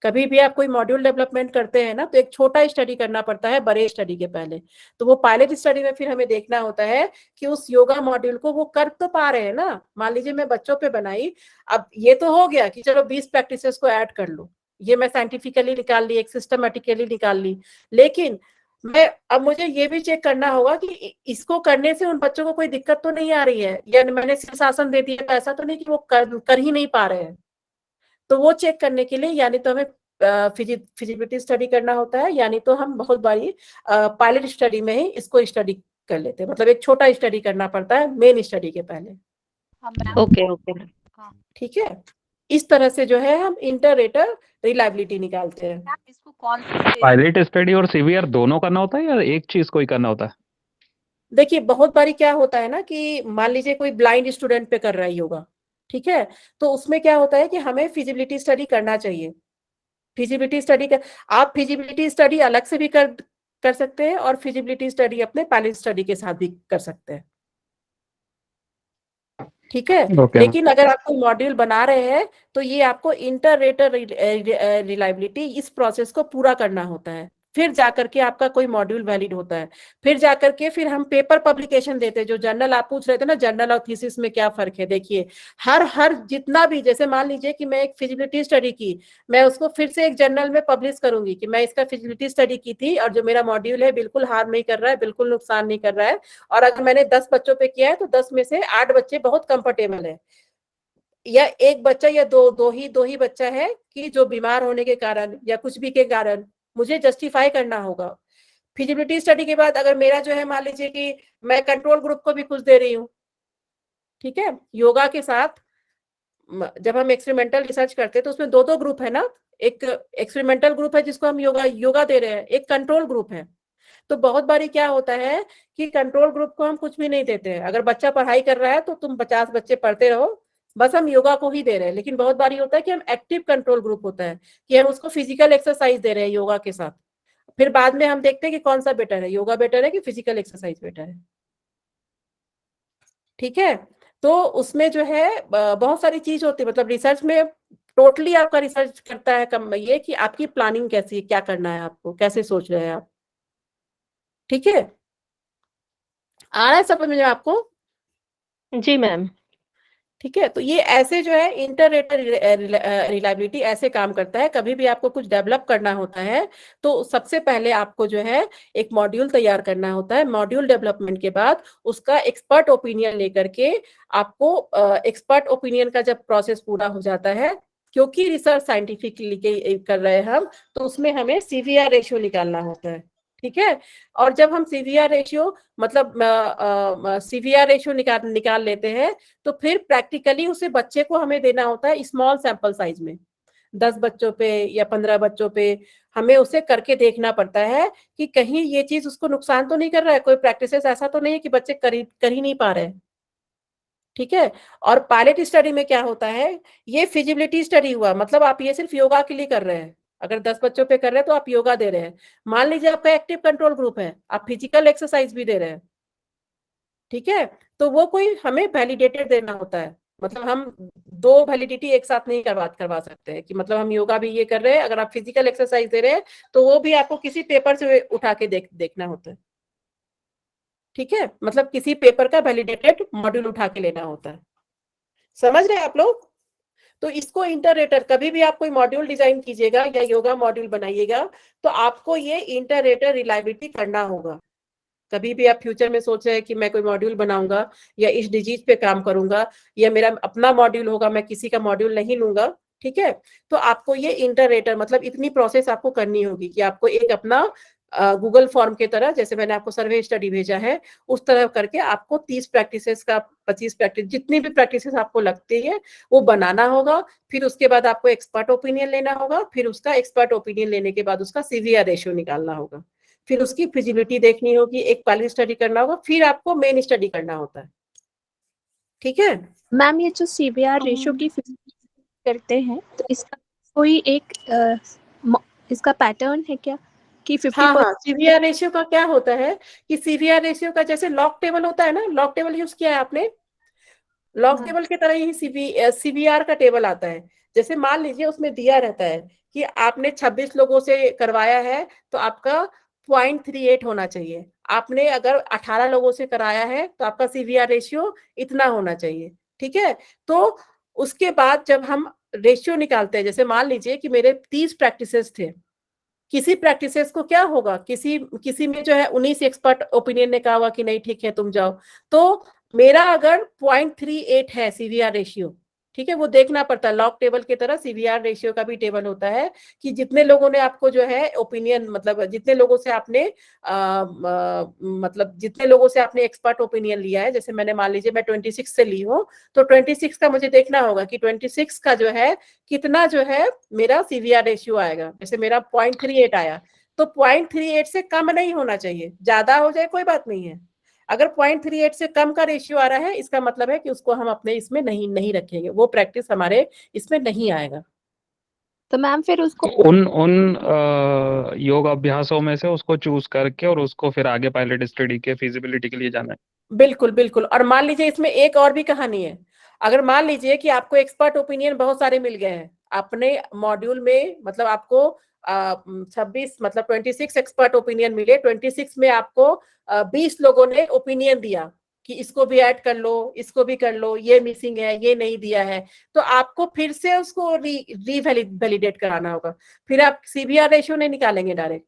कभी भी आप कोई मॉड्यूल डेवलपमेंट करते हैं ना, तो एक छोटा स्टडी करना पड़ता है बड़े स्टडी के पहले। तो वो पायलट स्टडी में फिर हमें देखना होता है कि उस योगा मॉड्यूल को वो कर तो पा रहे हैं ना। मान लीजिए मैं बच्चों पे बनाई, अब ये तो हो गया कि चलो 20 प्रैक्टिसेस को ऐड कर लो, ये मैं साइंटिफिकली निकाल ली, एक सिस्टमेटिकली निकाल ली। लेकिन मैं अब मुझे ये भी चेक करना होगा कि इसको करने से उन बच्चों को कोई दिक्कत तो नहीं आ रही है, या मैंने शीर्षासन दे दिया तो ऐसा तो नहीं कि वो कर ही नहीं पा रहे हैं। तो वो चेक करने के लिए यानी तो हमें फिजिबिलिटी स्टडी करना होता है, यानी तो हम बहुत बारी पायलट स्टडी में ही इसको स्टडी कर लेते हैं। मतलब एक छोटा स्टडी करना पड़ता है मेन स्टडी के पहले। Okay okay. ठीक है, इस तरह से जो है हम इंटर रेटर रिलायबिलिटी निकालते हैं। इसको कौन से पायलट स्टडी और सीवीआर दोनों करना होता है या एक चीज को ही करना होता है? देखिए बहुत बारी क्या होता है ना, कि मान लीजिए कोई ब्लाइंड स्टूडेंट पे कर रहा है योगा, ठीक है, तो उसमें क्या होता है कि हमें फिजिबिलिटी स्टडी करना चाहिए। फिजिबिलिटी स्टडी का, आप फिजिबिलिटी स्टडी अलग से भी कर सकते हैं, और फिजिबिलिटी स्टडी अपने पायलट स्टडी के साथ भी कर सकते हैं। ठीक है, ओके। लेकिन अगर आप कोई मॉड्यूल बना रहे हैं तो ये आपको इंटर रेटर रिलायबिलिटी इस प्रोसेस को पूरा करना होता है, फिर जाकर के आपका कोई मॉड्यूल वैलिड होता है। फिर जाकर के फिर हम पेपर पब्लिकेशन देते हैं। जो जर्नल आप पूछ रहे थे ना, जर्नल और थीसिस में क्या फर्क है, देखिए हर जितना भी, जैसे मान लीजिए कि मैं एक फिजिबिलिटी स्टडी की, मैं उसको फिर से एक जर्नल में पब्लिश करूंगी कि मैं इसका फिजिबिलिटी स्टडी की थी, और जो मेरा मॉड्यूल है बिल्कुल हार्म नहीं कर रहा है, बिल्कुल नुकसान नहीं कर रहा है। और अगर मैंने 10 बच्चों पे किया है तो 10 में से 8 बच्चे बहुत कंफर्टेबल है, या एक बच्चा या दो ही बच्चा है कि जो बीमार होने के कारण या कुछ भी के कारण मुझे जस्टिफाई करना होगा। फिजिबिलिटी स्टडी के बाद अगर मेरा जो है, मान लीजिए कि मैं कंट्रोल ग्रुप को भी कुछ दे रही हूँ, ठीक है, योगा के साथ जब हम एक्सपेरिमेंटल रिसर्च करते हैं तो उसमें दो ग्रुप है ना, एक एक्सपेरिमेंटल ग्रुप है जिसको हम योगा दे रहे हैं, एक कंट्रोल ग्रुप है। तो बहुत बारी क्या होता है कि कंट्रोल ग्रुप को हम कुछ भी नहीं देते हैं। अगर बच्चा पढ़ाई कर रहा है तो तुम 50 बच्चे पढ़ते रहो, बस हम योगा को ही दे रहे हैं। लेकिन बहुत बारी होता है कि हम एक्टिव कंट्रोल ग्रुप होता है, कि हम उसको फिजिकल एक्सरसाइज दे रहे हैं योगा के साथ। फिर बाद में हम देखते हैं कि कौन सा बेटर है, योगा बेटर है कि फिजिकल एक्सरसाइज बेटर है। ठीक है, तो उसमें जो है बहुत सारी चीज होती है। मतलब रिसर्च में टोटली आपका रिसर्च करता है कम ये कि आपकी प्लानिंग कैसी है, क्या करना है आपको, कैसे सोच रहे हैं आप। ठीक है, आ रहा है समझ में आपको? जी मैम। ठीक है, तो ये ऐसे जो है इंटर रेटर रिलायबिलिटी ऐसे काम करता है। कभी भी आपको कुछ डेवलप करना होता है तो सबसे पहले आपको जो है एक मॉड्यूल तैयार करना होता है। मॉड्यूल डेवलपमेंट के बाद उसका एक्सपर्ट ओपिनियन लेकर के आपको एक्सपर्ट ओपिनियन का जब प्रोसेस पूरा हो जाता है, क्योंकि रिसर्च साइंटिफिकली कर रहे हैं हम, तो उसमें हमें सीवीआर रेशियो निकालना होता है। ठीक है, और जब हम सीवीआर रेशियो मतलब सीवीआर रेशियो निकाल लेते हैं, तो फिर प्रैक्टिकली उसे बच्चे को हमें देना होता है स्मॉल सैंपल साइज में, 10 बच्चों पे या 15 बच्चों पे। हमें उसे करके देखना पड़ता है कि कहीं ये चीज उसको नुकसान तो नहीं कर रहा है, कोई प्रैक्टिसेस ऐसा तो नहीं है कि बच्चे कर ही नहीं पा रहे हैं। ठीक है। और पायलट स्टडी में क्या होता है, ये फिजिबिलिटी स्टडी हुआ, मतलब आप ये सिर्फ योगा के लिए कर रहे हैं। अगर 10 बच्चों पे कर रहे हैं तो आप योगा दे रहे हैं। मान लीजिए आपका एक्टिव कंट्रोल ग्रुप है, आप फिजिकल एक्सरसाइज भी दे रहे हैं, ठीक है। तो वो कोई हमें वैलिडेटेड देना होता है, मतलब हम 2 वैलिडिटी एक साथ नहीं करवा सकते हैं कि मतलब हम योगा भी ये कर रहे हैं, अगर आप फिजिकल एक्सरसाइज दे रहे हैं तो वो भी आपको किसी पेपर से उठा के देखना होता है, ठीक है। मतलब किसी पेपर का वैलिडेटेड मॉड्यूल उठा के लेना होता है, समझ रहे हैं आप लोग। तो इसको इंटररेटर, कभी भी आप कोई मॉड्यूल डिजाइन कीजिएगा या योगा मॉड्यूल बनाइएगा तो आपको ये इंटररेटर रिलायबिलिटी करना होगा। कभी भी आप फ्यूचर में सोच रहे हैं कि मैं कोई मॉड्यूल बनाऊंगा या इस डिजीज पे काम करूंगा या मेरा अपना मॉड्यूल होगा, मैं किसी का मॉड्यूल नहीं लूंगा, ठीक है। तो आपको ये इंटररेटर, मतलब इतनी प्रोसेस आपको करनी होगी कि आपको एक अपना गूगल फॉर्म के तरह, जैसे मैंने आपको सर्वे स्टडी भेजा है उस तरह करके आपको 30 प्रैक्टिसेस का 25 प्रैक्टिस, जितनी भी प्रैक्टिसेस आपको लगती है वो बनाना होगा। फिर उसके बाद आपको एक्सपर्ट ओपिनियन लेना होगा, फिर उसका एक्सपर्ट ओपिनियन लेने के बाद उसका सीवीआर रेशियो निकालना होगा, फिर उसकी फिजिबिलिटी देखनी होगी, एक पायलट स्टडी करना होगा, फिर आपको मेन स्टडी करना होता है, ठीक है। मैम ये जो सीवीआर रेशियो की करते हैं तो इसका कोई एक इसका पैटर्न है क्या कि 50%? हाँ, सीवीआर रेशियो का क्या होता है कि सीवीआर रेशियो का जैसे लॉग टेबल होता है ना, लॉग टेबल यूज किया है आपने, लॉग टेबल की तरह ही सीवीआर का टेबल आता है। जैसे मान लीजिए उसमें दिया रहता है कि आपने 26 लोगों से करवाया है तो आपका 0.38 होना चाहिए, आपने अगर 18 लोगों से कराया है तो आपका सीवीआर रेशियो इतना होना चाहिए, ठीक है। तो उसके बाद जब हम रेशियो निकालते हैं, जैसे मान लीजिए कि मेरे 30 प्रैक्टिसेस थे, किसी प्रैक्टिसेस को क्या होगा, किसी में जो है 19 एक्सपर्ट ओपिनियन ने कहा हुआ कि नहीं ठीक है तुम जाओ, तो मेरा अगर 0.38 है सीवीआर रेशियो, ठीक है, वो देखना पड़ता है। लॉग टेबल की तरह सीवीआर रेशियो का भी टेबल होता है कि जितने लोगों ने आपको जो है ओपिनियन, मतलब जितने लोगों से आपने मतलब जितने लोगों से आपने एक्सपर्ट ओपिनियन लिया है, जैसे मैंने मान लीजिए मैं 26 से ली हूँ, तो 26 का मुझे देखना होगा कि 26 का जो है कितना जो है मेरा सीवीआर रेशियो आएगा। जैसे मेरा 0.38 आया तो 0.38 से कम नहीं होना चाहिए, ज्यादा हो जाए कोई बात नहीं है। अगर 0.38 से कम का रेशियो आ रहा है इसका मतलब है कि उसको हम अपने इसमें नहीं रखेंगे, वो प्रैक्टिस हमारे इसमें नहीं आएगा। तो मैम फिर उसको उन योग अभ्यासों में से उसको चूज करके और उसको फिर आगे पायलट स्टडी के फिजिबिलिटी के लिए जाना है। बिल्कुल बिल्कुल। और मान लीजिए इसमें एक और भी कहानी है, अगर मान लीजिए कि आपको एक्सपर्ट ओपिनियन बहुत सारे मिल गए हैं अपने मॉड्यूल में, मतलब आपको 26 मतलब 26 एक्सपर्ट ओपिनियन मिले, 26 में आपको 20 लोगों ने ओपिनियन दिया कि इसको भी ऐड कर लो, इसको भी कर लो, ये मिसिंग है, ये नहीं दिया है, तो आपको फिर से उसको वैलिडेट कराना होगा। फिर आप सीवीआर रेशियो नहीं निकालेंगे डायरेक्ट।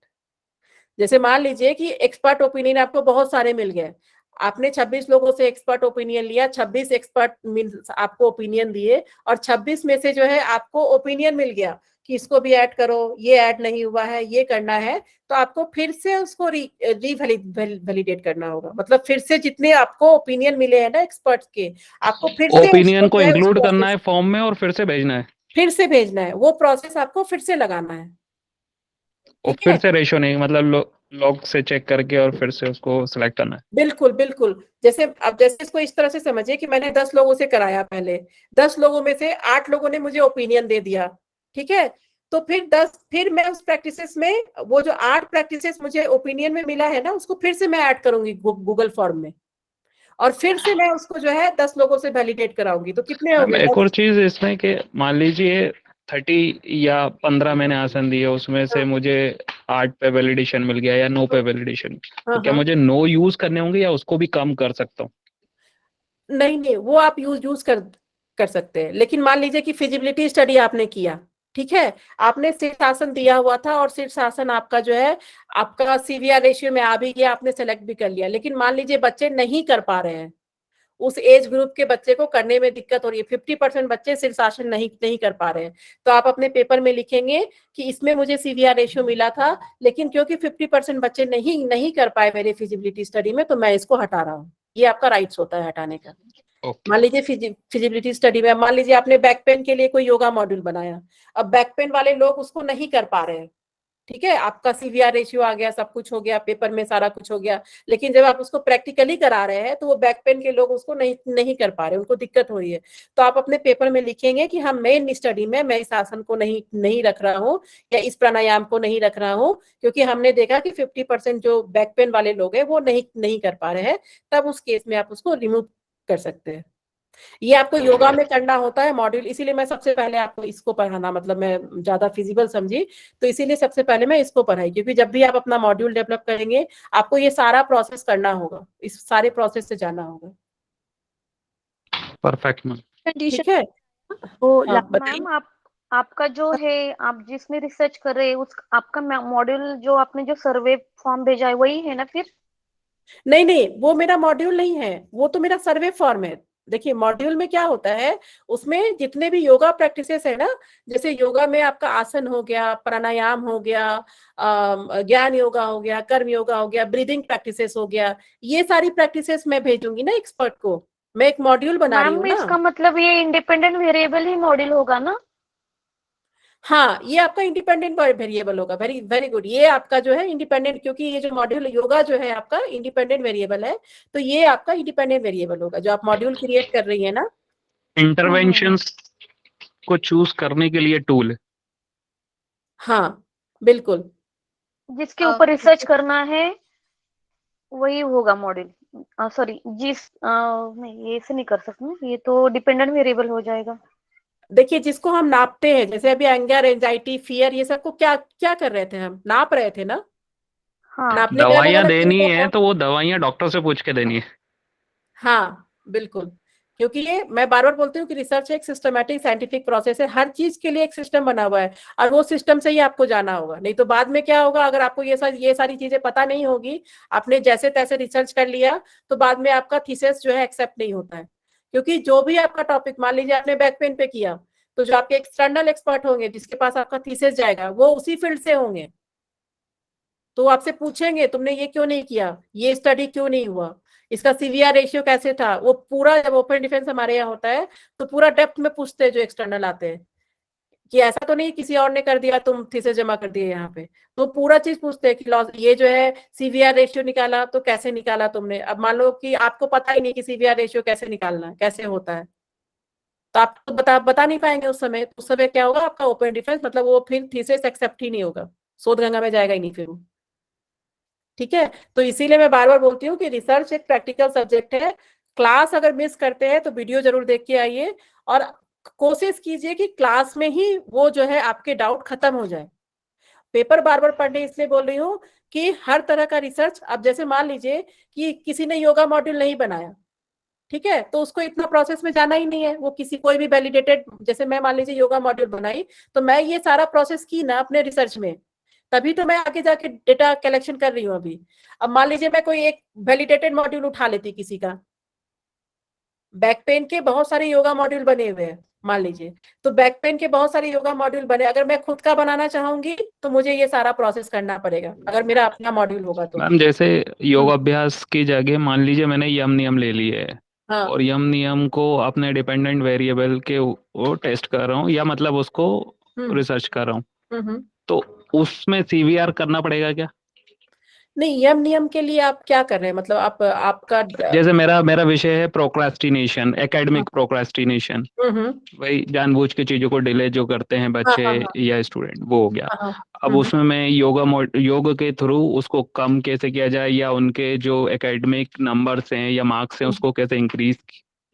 जैसे मान लीजिए कि एक्सपर्ट ओपिनियन आपको बहुत सारे मिल गए, आपने 26 लोगों से एक्सपर्ट ओपिनियन लिया, 26 एक्सपर्ट आपको ओपिनियन दिए और 26 में से जो है आपको ओपिनियन मिल गया कि इसको भी ऐड करो, ये ऐड नहीं हुआ है, ये करना है, तो आपको फिर से उसको वैलिडेट करना होगा। मतलब फिर से जितने आपको ओपिनियन मिले हैं ना एक्सपर्ट्स के, आपको फिर से ओपिनियन को इंक्लूड करना है फॉर्म में और फिर से भेजना है, फिर से भेजना है, वो प्रोसेस आपको फिर से लगाना है, और ठीक फिर है। से रेशियो नहीं, मतलब लॉग से चेक करके और फिर से उसको सिलेक्ट करना है। बिल्कुल बिल्कुल। जैसे अब जैसे इसको इस तरह से समझिए कि मैंने 10 लोगों से कराया, पहले 10 लोगों में से 8 लोगों ने मुझे ओपिनियन दे दिया, ठीक है। तो फिर मैं उस प्रैक्टिसेस में, वो जो 8 प्रैक्टिसेस मुझे ओपिनियन में मिला है ना, उसको फिर से मैं ऐड करूंगी गूगल फॉर्म में, और फिर से मैं उसको जो है 10 लोगों से वैलिडेट कराऊंगी। तो कितने हो गए? एक और चीज इसमें कि मान लीजिए 30 या 15 मैंने आसन दिए, उसमें से मुझे 8 पे वैलिडेशन मिल गया या 9 पे वैलिडेशन, तो क्या मुझे 9 यूज करने होंगे या उसको भी कम कर सकता हूँ? नहीं, वो आप यूज कर सकते हैं, लेकिन मान लीजिए कि फिजिबिलिटी स्टडी आपने किया, ठीक है, आपने शीर्षासन दिया हुआ था और शीर्षासन आपका जो है आपका सीवीआर रेशियो में आ भी गया, आपने सेलेक्ट भी कर लिया, लेकिन मान लीजिए बच्चे नहीं कर पा रहे हैं, उस एज ग्रुप के बच्चे को करने में दिक्कत हो रही है, 50% बच्चे शीर्षासन नहीं कर पा रहे हैं, तो आप अपने पेपर में लिखेंगे कि इसमें मुझे सीवीआर रेशियो मिला था, लेकिन क्योंकि 50% बच्चे नहीं कर पाए मेरे फिजिबिलिटी स्टडी में, तो मैं इसको हटा रहा हूँ। ये आपका राइट्स होता है हटाने का। मान लीजिए फिजिबिलिटी स्टडी में, मान लीजिए आपने बैक पेन के लिए कोई योगा मॉड्यूल बनाया, अब बैक पेन वाले लोग उसको नहीं कर पा रहे हैं, ठीक है, आपका सीवीआर रेशियो आ गया, सब कुछ हो गया, पेपर में सारा कुछ हो गया, लेकिन जब आप उसको प्रैक्टिकली करा रहे हैं तो वो बैक पेन के लोग उसको नहीं कर पा रहे, उनको दिक्कत हो रही है। तो आप अपने पेपर में लिखेंगे कि हम मेन स्टडी में मैं इस आसन को नहीं रख रहा हूँ या इस प्राणायाम को नहीं रख रहा हूँ, क्योंकि हमने देखा कि 50% जो बैक पेन वाले लोग हैं वो नहीं कर पा रहे हैं, तब उस केस में आप उसको रिमूव कर सकते हैं। ये आपको योगा में करना होता है मॉड्यूल, इसीलिए मैं सबसे पहले आपको इसको पढ़ाना, मतलब मैं ज्यादा फिजिबल समझी तो इसीलिए सबसे पहले मैं इसको पढ़ाई, क्योंकि जब भी आप अपना मॉड्यूल डेवलप करेंगे आपको ये सारा प्रोसेस करना होगा, इस सारे प्रोसेस से जाना होगा। Perfect ma'am. ठीक है, हाँ, बताइए। मैम आपका जो है, आप जिसमें रिसर्च कर रहे हैं उस आपका मॉड्यूल जो आपने जो सर्वे फॉर्म भेजा है वही है ना फिर? नहीं, वो मेरा मॉड्यूल नहीं है, वो तो मेरा सर्वे फॉर्म है। देखिए मॉड्यूल में क्या होता है, उसमें जितने भी योगा प्रैक्टिसेस है ना, जैसे योगा में आपका आसन हो गया, प्राणायाम हो गया, ज्ञान योगा हो गया, कर्म योगा हो गया, ब्रीदिंग प्रैक्टिसेस हो गया, ये सारी प्रैक्टिसेस मैं भेजूंगी ना एक्सपर्ट को, मैं एक मॉड्यूल बना रही मैम हूँ ना। इसका मतलब ये इंडिपेंडेंट वेरिएबल ही मॉड्यूल होगा ना? हाँ, ये आपका इंडिपेंडेंट वेरिएबल होगा। वेरी वेरी गुड, ये आपका जो है इंडिपेंडेंट, क्योंकि ये जो मॉड्यूल योगा जो है आपका इंडिपेंडेंट वेरिएबल है, तो ये आपका इंडिपेंडेंट वेरिएबल होगा जो आप मॉड्यूल क्रिएट कर रही है ना। इंटरवेंशंस को चूज करने के लिए टूल है। हाँ बिल्कुल, जिसके ऊपर रिसर्च करना है वही होगा मॉड्यूल। सॉरी, नहीं, ये ऐसे नहीं कर सकते ना, ये तो डिपेंडेंट वेरिएबल हो जाएगा। देखिए जिसको हम नापते हैं, जैसे अभी एंगर, एंजाइटी, फियर, ये सबको क्या क्या कर रहे थे, हम नाप रहे थे ना। हाँ, नापने का दवाइयाँ अलग देनी तरीका है था। तो वो दवाइयाँ डॉक्टर से पूछ के देनी है। हाँ बिल्कुल, क्योंकि ये मैं बार बार बोलती हूँ कि रिसर्च एक सिस्टमैटिक साइंटिफिक प्रोसेस है, हर चीज के लिए एक सिस्टम बना हुआ है, और वो सिस्टम से ही आपको जाना होगा। नहीं तो बाद में क्या होगा, अगर आपको ये सारी चीजें पता नहीं होगी, आपने जैसे तैसे रिसर्च कर लिया, तो बाद में आपका थीसिस जो है एक्सेप्ट नहीं होता है। क्योंकि जो भी आपका टॉपिक, मान लीजिए आपने बैक पेन पे किया, तो जो आपके एक्सटर्नल एक्सपर्ट होंगे जिसके पास आपका थीसिस जाएगा, वो उसी फील्ड से होंगे, तो वो आपसे पूछेंगे तुमने ये क्यों नहीं किया, ये स्टडी क्यों नहीं हुआ, इसका सीवीआर रेशियो कैसे था। वो पूरा, जब ओपन डिफेंस हमारे यहाँ होता है तो पूरा डेप्थ में पूछते हैं जो एक्सटर्नल आते हैं, कि ऐसा तो नहीं किसी और ने कर दिया तुम थीसिस जमा कर दिए यहाँ पे। तो पूरा चीज पूछते हैं कि लॉस, ये जो है सीवीआर रेशियो निकाला तो कैसे निकाला तुमने। अब मान लो कि आपको पता ही नहीं कि सीवीआर रेशियो कैसे निकालना है, कैसे होता है, तो आप तो बता नहीं पाएंगे उस समय। उस समय क्या होगा, आपका ओपन डिफेंस, मतलब वो फिर थीसिस एक्सेप्ट ही नहीं होगा, शोध गंगा में जाएगा ही नहीं फिर वो। ठीक है, तो इसीलिए मैं बार बार बोलती हूँ कि रिसर्च एक प्रैक्टिकल सब्जेक्ट है। क्लास अगर मिस करते हैं तो वीडियो जरूर देख के आइए, और कोशिश कीजिए कि क्लास में ही वो जो है आपके डाउट खत्म हो जाए। पेपर बार बार पढ़ने इसलिए बोल रही हूँ कि हर तरह का रिसर्च, अब जैसे मान लीजिए कि किसी ने योगा मॉड्यूल नहीं बनाया, ठीक है, तो उसको इतना प्रोसेस में जाना ही नहीं है। वो किसी कोई भी वैलिडेटेड, जैसे मैं मान लीजिए योगा मॉड्यूल बनाई, तो मैं ये सारा प्रोसेस की ना अपने रिसर्च में, तभी तो मैं आगे जाके डेटा कलेक्शन कर रही हूँ अभी। अब मान लीजिए मैं कोई एक वैलिडेटेड मॉड्यूल उठा लेती किसी का, बैक पेन के बहुत सारे योगा मॉड्यूल बने हुए हैं मान लीजिए, तो बैक पेन के बहुत सारे योगा मॉड्यूल बने, अगर मैं खुद का बनाना चाहूंगी तो मुझे ये सारा प्रोसेस करना पड़ेगा, अगर मेरा अपना मॉड्यूल होगा तो। मैम जैसे योगाभ्यास की जगह मान लीजिए मैंने यम नियम ले लिए है, हाँ, और यम नियम को अपने डिपेंडेंट वेरिएबल के वो टेस्ट कर रहा हूँ, या मतलब उसको रिसर्च कर रहा हूँ, तो उसमें सीवीआर करना पड़ेगा क्या? नहीं, यम नियम के लिए आप क्या कर रहे हैं, मतलब आपका जैसे मेरा विषय है प्रोक्रास्टिनेशन, एकेडमिक प्रोक्रास्टिनेशन, वही जानबूझ के चीजों को डिले जो करते हैं बच्चे या स्टूडेंट, वो हो गया। अब उसमें मैं योग के थ्रू उसको कम कैसे किया जाए, या उनके जो एकेडमिक नंबर्स हैं या मार्क्स हैं उसको कैसे इंक्रीज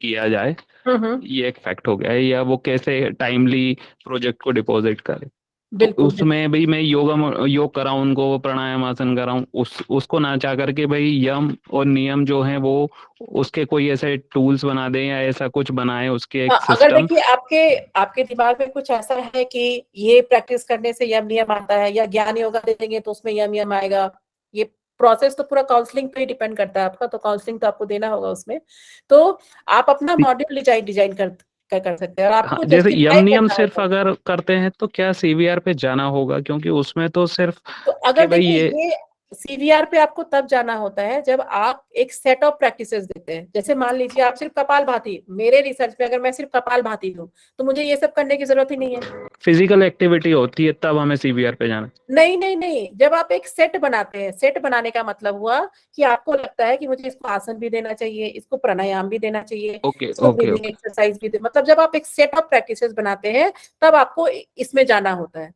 किया जाए, ये एक फैक्ट हो गया है। या वो कैसे टाइमली प्रोजेक्ट को डिपॉजिट करे, तो उसमें भाई मैं योग कराऊं उनको, प्राणायाम आसन कराऊं, उसको ना चाह करके भाई यम और नियम जो हैं वो उसके कोई ऐसे टूल्स बना दें या ऐसा कुछ बनाए उसके एक अगर सिस्टम। देखिए आपके दिमाग में कुछ ऐसा है कि ये प्रैक्टिस करने से यम नियम आता है, या ज्ञान योगा दे देंगे तो उसमें यम नियम आएगा, ये प्रोसेस तो पूरा काउंसलिंग पे डिपेंड करता है आपका, तो काउंसलिंग तो आपको देना होगा उसमें, तो आप अपना मॉड्यूल डिजाइन कर सकते हैं। और आपको जैसे यम नियम करना सिर्फ होगा। अगर करते हैं तो क्या सीवीआर पे जाना होगा, क्योंकि उसमें तो सिर्फ तो अगर भाई देखिए सीवीआर पे आपको तब जाना होता है जब आप एक सेट ऑफ प्रैक्टिसेस देते हैं। जैसे मान लीजिए आप सिर्फ कपालभाति, मेरे रिसर्च में अगर मैं सिर्फ कपालभाति दूं तो मुझे ये सब करने की जरूरत ही नहीं है। फिजिकल एक्टिविटी होती है तब हमें सीवीआर पे जाना। नहीं नहीं नहीं, जब आप एक सेट बनाते हैं, सेट बनाने का मतलब हुआ कि आपको लगता है कि मुझे इसको आसन भी देना चाहिए, इसको प्राणायाम भी देना चाहिए, ओके इसको ओके ब्रीदिंग एक्सरसाइज भी मतलब जब आप एक सेट ऑफ प्रैक्टिसेस बनाते हैं तब आपको इसमें जाना होता है।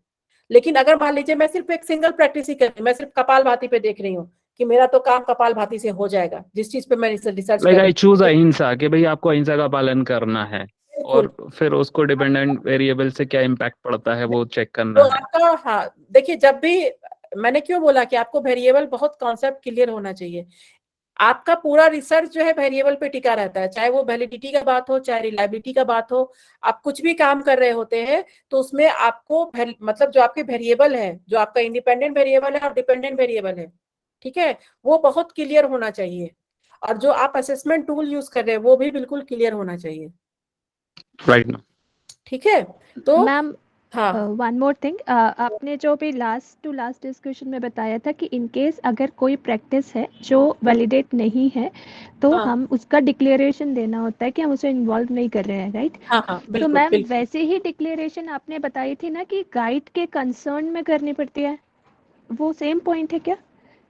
लेकिन अगर मान लीजिए मैं सिर्फ एक सिंगल प्रैक्टिस ही कर रही हूँ, मैं सिर्फ कपालभाति पे देख रही हूँ कि मेरा तो काम कपालभाति से हो जाएगा, जिस चीज पे मैं रिसर्च कर लाइक रही आई हूँ, चूज अहिंसा कि भाई आपको अहिंसा का पालन करना है, बिल्कुल। और फिर उसको डिपेंडेंट वेरिएबल से क्या इम्पैक्ट पड़ता है वो चेक तो करना है। आपका, हाँ देखिए, जब भी मैंने क्यों बोला कि आपको वेरिएबल बहुत कॉन्सेप्ट क्लियर होना चाहिए। आपका पूरा रिसर्च जो है वेरिएबल पे टिका रहता है, चाहे वो वैलिडिटी का बात हो, चाहे रिलायबिलिटी का बात हो। आप कुछ भी काम कर रहे होते हैं तो उसमें आपको मतलब जो आपके वेरिएबल है, जो आपका इंडिपेंडेंट वेरिएबल है और डिपेंडेंट वेरिएबल है, ठीक है, वो बहुत क्लियर होना चाहिए। और जो आप असेसमेंट टूल यूज कर रहे हैं वो भी बिल्कुल क्लियर होना चाहिए। राइट ना। ठीक है, तो मैम हाँ वन मोर थिंग, आपने जो भी लास्ट टू लास्ट डिस्कशन में बताया था कि इन केस अगर कोई प्रैक्टिस है जो वैलिडेट नहीं है तो हाँ हम उसका डिक्लेरेशन देना होता है कि हम उसे इन्वॉल्व नहीं कर रहे हैं, राइट? हाँ हाँ, तो बिल्कुल मैम बिल्कुल। वैसे ही डिक्लेरेशन आपने बताई थी ना कि गाइड के कंसर्न में करनी पड़ती है, वो सेम पॉइंट है क्या?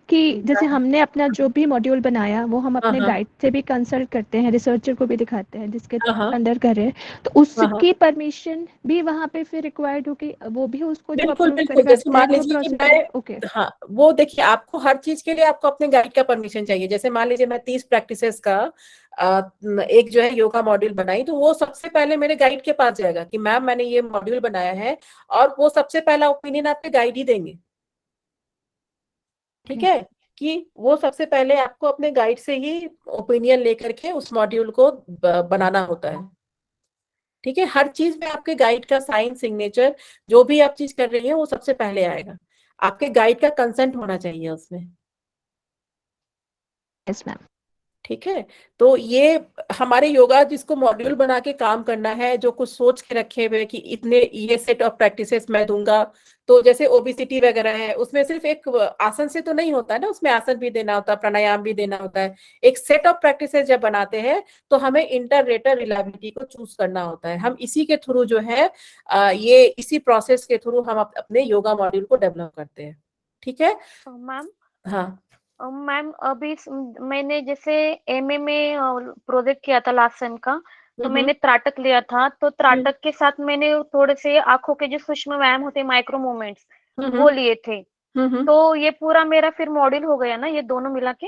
कि जैसे हमने अपना जो भी मॉड्यूल बनाया वो हम अपने हाँ गाइड से भी कंसल्ट करते हैं, रिसर्चर को भी दिखाते हैं जिसके हाँ अंडर कर रहे हैं, तो हाँ, उसकी परमिशन भी वहां पे फिर रिक्वायर्ड होगी, वो भी उसको जो बिल्कुल अप्रूव बिल्कुल। करेगा जैसे मान दैट वो लीजिए कि प्रोसीजर है। ओके, हाँ, वो देखिए, आपको हर चीज के लिए आपको अपने गाइड का परमिशन चाहिए। जैसे मान लीजिए मैं 30 प्रैक्टिसेस का एक जो है योगा मॉड्यूल बनाई, तो वो सबसे पहले मेरे गाइड के पास जाएगा कि मैम मैंने ये मॉड्यूल बनाया है, और वो सबसे पहला ओपिनियन आपके गाइड ही देंगे। ठीक है, कि वो सबसे पहले आपको अपने गाइड से ही ओपिनियन लेकर के उस मॉड्यूल को बनाना होता है। ठीक है, हर चीज में आपके गाइड का साइन, सिग्नेचर, जो भी आप चीज कर रही है वो सबसे पहले आएगा। आपके गाइड का कंसेंट होना चाहिए उसमें। Yes ma'am. ठीक है, तो ये हमारे योगा जिसको मॉड्यूल बना के काम करना है, जो कुछ सोच के रखे हुए कि इतने ये सेट ऑफ प्रैक्टिसेस मैं दूंगा, तो जैसे ओबेसिटी वगैरह है उसमें सिर्फ एक आसन से तो नहीं होता है ना, उसमें आसन भी देना होता है, प्राणायाम भी देना होता है। एक सेट ऑफ प्रैक्टिसेस जब बनाते हैं तो हमें इंटर रेटर रिलायबिलिटी को चूज करना होता है। हम इसी के थ्रू जो है ये इसी प्रोसेस के थ्रू हम अपने योगा मॉड्यूल को डेवलप करते हैं। ठीक है मैम, हाँ मैम अभी मैंने जैसे एमए में प्रोजेक्ट किया था लास्ट सेम का, तो मैंने त्राटक लिया था, तो त्राटक के साथ मैंने थोड़े से आंखों के जो सूक्ष्म व्यायाम होते हैं, माइक्रो मूवमेंट्स, वो लिए थे। तो ये पूरा मेरा फिर मॉड्यूल हो गया ना, ये दोनों मिला के?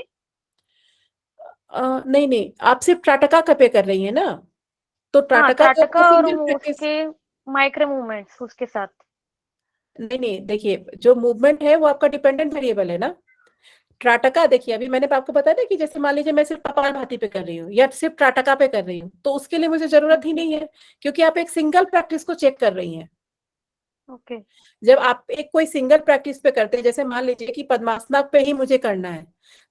नहीं नहीं, आप सिर्फ त्राटका का पे कर रही है ना, तो हाँ, त्राटका तो त्राटका आपका और सिंगल प्रैक्टिस। उसके माइक्रो मूवमेंट्स उसके साथ। नहीं नहीं, देखिए जो मूवमेंट है वो आपका डिपेंडेंट वेरिएबल है ना। त्राटका देखिए, अभी मैंने आपको बताया ना कि जैसे मान लीजिए मैं सिर्फ कपालभाति पे कर रही हूँ या सिर्फ त्राटका पे कर रही हूँ, तो उसके लिए मुझे जरूरत ही नहीं है, क्योंकि आप एक सिंगल प्रैक्टिस को चेक कर रही हैं। ओके। जब आप एक कोई सिंगल प्रैक्टिस पे करते हैं, जैसे मान लीजिए कि पद्मासना पे ही मुझे करना है,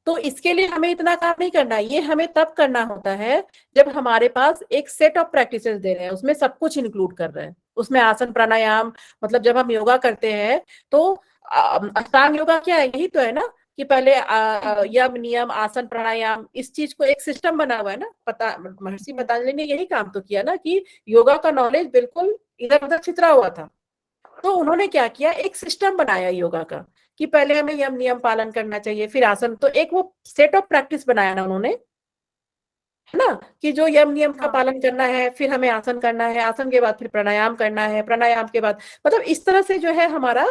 तो इसके लिए हमें इतना काम नहीं करना है। ये हमें तब करना होता है जब हमारे पास एक सेट ऑफ प्रैक्टिसेस दे रहे हैं, उसमें सब कुछ इंक्लूड कर रहे हैं, उसमें आसन प्राणायाम, मतलब जब हम योगा करते हैं तो अष्टांग योगा क्या है, यही तो है ना, कि पहले यम नियम आसन प्राणायाम, इस चीज को एक सिस्टम बना हुआ है ना। महर्षि पतंजलि ने यही काम तो किया ना, कि योगा का नॉलेज बिल्कुल इधर उधर छितरा हुआ था, तो उन्होंने क्या किया, एक सिस्टम बनाया योगा का, कि पहले हमें यम नियम पालन करना चाहिए, फिर आसन, तो एक वो सेट ऑफ प्रैक्टिस बनाया ना उन्होंने, है ना, कि जो यम नियम का पालन करना है, फिर हमें आसन करना है, आसन के बाद फिर प्राणायाम करना है, प्राणायाम के बाद, मतलब इस तरह से जो है हमारा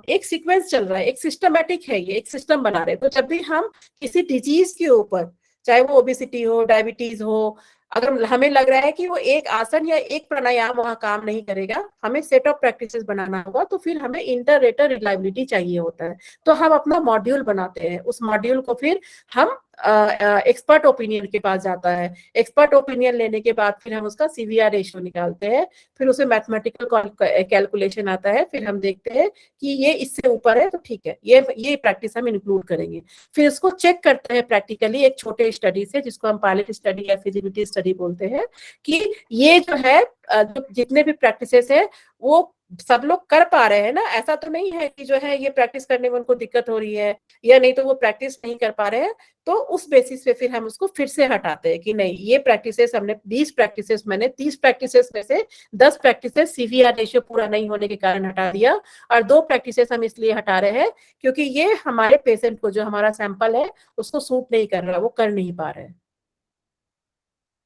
एक सीक्वेंस चल रहा है, एक सिस्टमैटिक है, ये एक सिस्टम बना रहे। तो जब भी हम किसी डिजीज के ऊपर, चाहे वो ओबेसिटी हो, डायबिटीज हो, अगर हमें लग रहा है कि वो एक आसन या एक प्राणायाम वहां काम नहीं करेगा, हमें सेट ऑफ प्रैक्टिसेस बनाना होगा, तो फिर हमें इंटर रेटर रिलायबिलिटी चाहिए होता है। तो हम अपना मॉड्यूल बनाते हैं, उस मॉड्यूल को फिर हम एक्सपर्ट ओपिनियन के पास जाता है, एक्सपर्ट ओपिनियन लेने के बाद फिर हम उसका सीवीआर रेशियो निकालते हैं, फिर उसे मैथमेटिकल कैलकुलेशन आता है, फिर हम देखते हैं कि ये इससे ऊपर है तो ठीक है, ये प्रैक्टिस हम इंक्लूड करेंगे। फिर इसको चेक करते हैं प्रैक्टिकली एक छोटे स्टडी से, जिसको हम पायलट स्टडी या फिजिबिलिटी स्टडी बोलते हैं, कि ये जो है जितने भी प्रैक्टिसेस है वो सब लोग कर पा रहे हैं ना, ऐसा तो नहीं है कि जो है ये प्रैक्टिस करने में उनको दिक्कत हो रही है या नहीं तो वो प्रैक्टिस नहीं कर पा रहे हैं, तो उस बेसिस पे फिर हम उसको फिर से हटाते हैं कि नहीं, ये प्रैक्टिसेस हमने 20 प्रैक्टिसेस, मैंने 30 प्रैक्टिसेस में से 10 प्रैक्टिसेस सीवीआर रेशियो पूरा नहीं होने के कारण हटा दिया, और 2 प्रैक्टिसेस हम इसलिए हटा रहे हैं क्योंकि ये हमारे पेशेंट को, जो हमारा सैंपल है उसको सूट नहीं कर रहा, वो कर नहीं पा रहे हैं।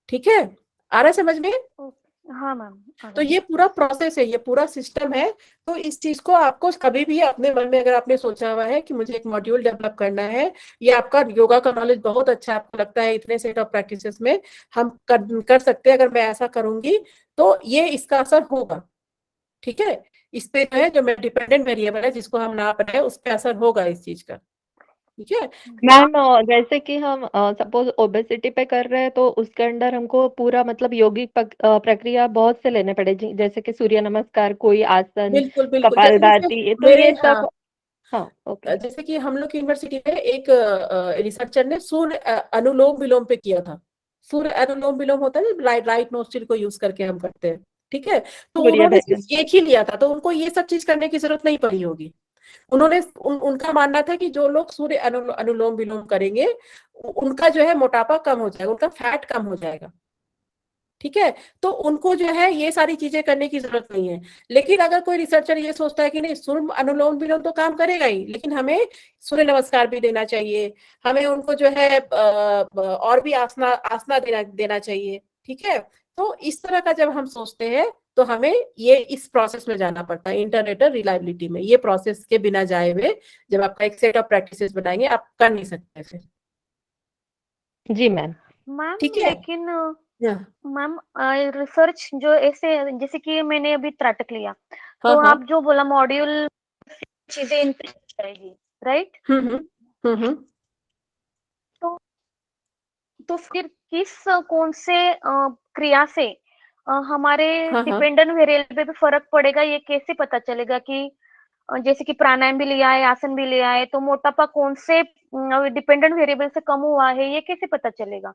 ठीक है, आ रहा है समझ में? हाँ मैम। तो ये पूरा प्रोसेस है, ये पूरा सिस्टम है। तो इस चीज को आपको कभी भी अपने मन में अगर आपने सोचा हुआ है कि मुझे एक मॉड्यूल डेवलप करना है, या आपका योगा का नॉलेज बहुत अच्छा है, आपको लगता है इतने सेट ऑफ प्रैक्टिसेस में हम कर सकते हैं, अगर मैं ऐसा करूंगी तो ये इसका असर होगा। ठीक है, इस पे जो है, जो डिपेंडेंट वेरिएबल है जिसको हम नाप रहे हैं, उस पर असर होगा इस चीज का। ठीक है मैम, जैसे कि हम सपोज ओबेसिटी पे कर रहे हैं तो उसके अंदर हमको पूरा मतलब यौगिक प्रक्रिया बहुत से लेने पड़े, जैसे कि सूर्य नमस्कार, कोई आसन, बिल्कुल बिल्कुल। कपालभाति, तो मेरे ये सब। हाँ, ओके। जैसे कि हम लोग यूनिवर्सिटी में एक रिसर्चर ने सूर्य अनुलोम विलोम पे किया था। सूर्य अनुलोम विलोम होता है ना, राइट नोस्ट्रिल को यूज करके हम करते हैं। ठीक है, तो सूर्य उन्होंने भजन। सिर्फ एक ही लिया था, तो उनको ये सब चीज करने की जरूरत नहीं पड़ी होगी। उन्होंने उनका मानना था कि जो लोग सूर्य अनुलोम विलोम करेंगे उनका जो है मोटापा कम हो जाएगा, उनका फैट कम हो जाएगा। ठीक है, तो उनको जो है ये सारी चीजें करने की जरूरत नहीं है। लेकिन अगर कोई रिसर्चर ये सोचता है कि नहीं, सूर्य अनुलोम विलोम तो काम करेगा ही, लेकिन हमें सूर्य नमस्कार भी देना चाहिए, हमें उनको जो है और भी आसना देना चाहिए। ठीक है, तो इस तरह का जब हम सोचते हैं तो हमें ये इस प्रोसेस में जाना पड़ता है, इंटरनेट रिलायबिलिटी में। ये प्रोसेस के बिना जाए हुए जब आपका एक सेट ऑफ प्रैक्टिसेस बनाएंगे, आप कर नहीं सकते फिर। जी मैम। मैम ठीक है, लेकिन मैम रिसर्च जो ऐसे, जैसे कि मैंने अभी त्राटक लिया, तो हाँ। आप जो बोला मॉड्यूल चीजें इंप्रूव जाएगी, राइट? तो फिर कौन से क्रिया से हमारे हाँ। डिपेंडेंट वेरिएबल पे भी फर्क पड़ेगा, ये कैसे पता चलेगा कि जैसे कि प्राणायाम भी लिया है, आसन भी लिया है, तो मोटापा कौन से डिपेंडेंट वेरिएबल से कम हुआ है, ये कैसे पता चलेगा?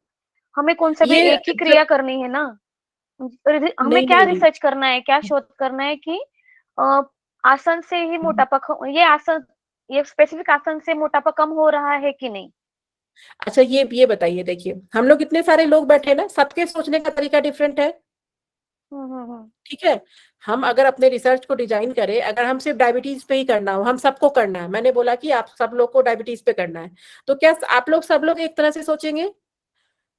हमें कौन सा भी ये एक ही क्रिया करनी है ना, हमें नहीं क्या नहीं रिसर्च करना है, क्या शोध करना है कि आसन से ही मोटापा ये स्पेसिफिक आसन से मोटापा कम हो रहा है कि नहीं? अच्छा, ये बताइए, देखिए हम लोग इतने सारे लोग बैठे ना, सबके सोचने का तरीका डिफरेंट है। ठीक है, हम अगर अपने रिसर्च को डिजाइन करें, अगर हम सिर्फ डायबिटीज पे ही करना हो, हम सबको करना है, मैंने बोला कि आप सब लोग को डायबिटीज पे करना है, तो क्या आप लोग सब लोग एक तरह से सोचेंगे?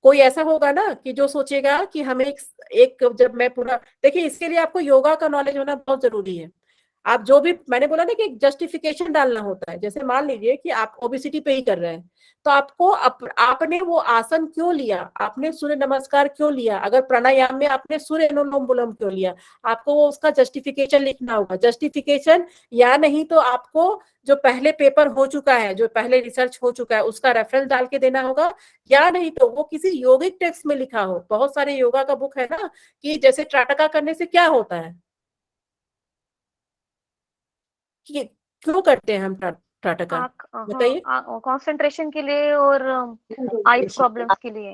कोई ऐसा होगा ना कि जो सोचेगा कि हमें एक जब मैं पूरा, देखिए इसके लिए आपको योगा का नॉलेज होना बहुत जरूरी है। आप जो भी, मैंने बोला ना कि एक जस्टिफिकेशन डालना होता है। जैसे मान लीजिए कि आप ओबेसिटी पे ही कर रहे हैं, तो आपको आपने वो आसन क्यों लिया, आपने सूर्य नमस्कार क्यों लिया, अगर प्राणायाम में आपने सूर्य अनुलोम विलोम क्यों लिया, आपको वो उसका जस्टिफिकेशन लिखना होगा। जस्टिफिकेशन या नहीं तो आपको जो पहले पेपर हो चुका है, जो पहले रिसर्च हो चुका है, उसका रेफरेंस डाल के देना होगा, या नहीं तो वो किसी योगिक टेक्स्ट में लिखा हो। बहुत सारे योगा का बुक है ना, कि जैसे त्राटका करने से क्या होता है, कि क्यों करते हैं हम त्राटका, बताइए। कंसंट्रेशन के लिए और आइज प्रॉब्लम्स के लिए।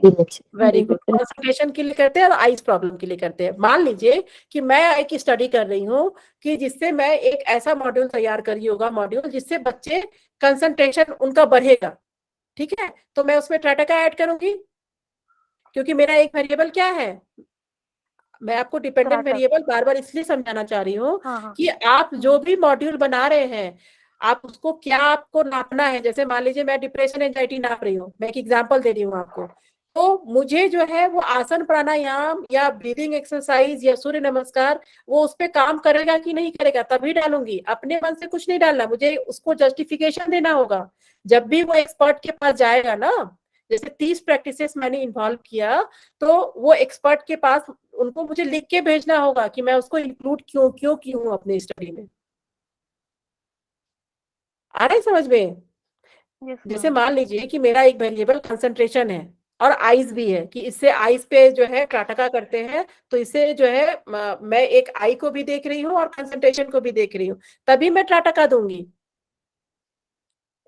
वेरी गुड, कंसंट्रेशन के लिए करते हैं और आइज प्रॉब्लम के लिए करते हैं। मान लीजिए कि मैं एक स्टडी कर रही हूँ कि जिससे मैं एक ऐसा मॉड्यूल तैयार कर रही, योगा मॉड्यूल, जिससे बच्चे कंसंट्रेशन उनका बढ़ेगा। ठीक है, तो मैं उसमें त्राटका ऐड करूंगी, क्योंकि मेरा एक वेरिएबल क्या है, मैं आपको डिपेंडेंट वेरिएबल बार बार इसलिए समझाना चाह रही हूँ कि आप जो भी मॉड्यूल बना रहे हैं, आप उसको क्या आपको नापना है। जैसे मान लीजिए मैं डिप्रेशन एंजाइटी नाप रही हूँ, मैं एक एग्जांपल दे रही हूँ आपको, तो मुझे जो है वो आसन प्राणायाम या ब्रीदिंग एक्सरसाइज या सूर्य नमस्कार वो उस पर काम करेगा कि नहीं करेगा तभी डालूंगी। अपने मन से कुछ नहीं डालना, मुझे उसको जस्टिफिकेशन देना होगा। जब भी वो एक्सपर्ट के पास जाएगा ना, जैसे 30 प्रैक्टिसेस मैंने इन्वॉल्व किया, तो वो एक्सपर्ट के पास उनको मुझे लिख के भेजना होगा कि मैं उसको इंक्लूड क्यों की हूँ अपने स्टडी में। आ रहा है समझ में? जैसे मान लीजिए कि मेरा एक वेरिएबल कंसंट्रेशन है और आइज भी है, कि इससे आइज पे जो है त्राटका करते हैं, तो इससे जो है मैं एक आई को भी देख रही हूँ और कंसंट्रेशन को भी देख रही हूँ, तभी मैं त्राटका दूंगी।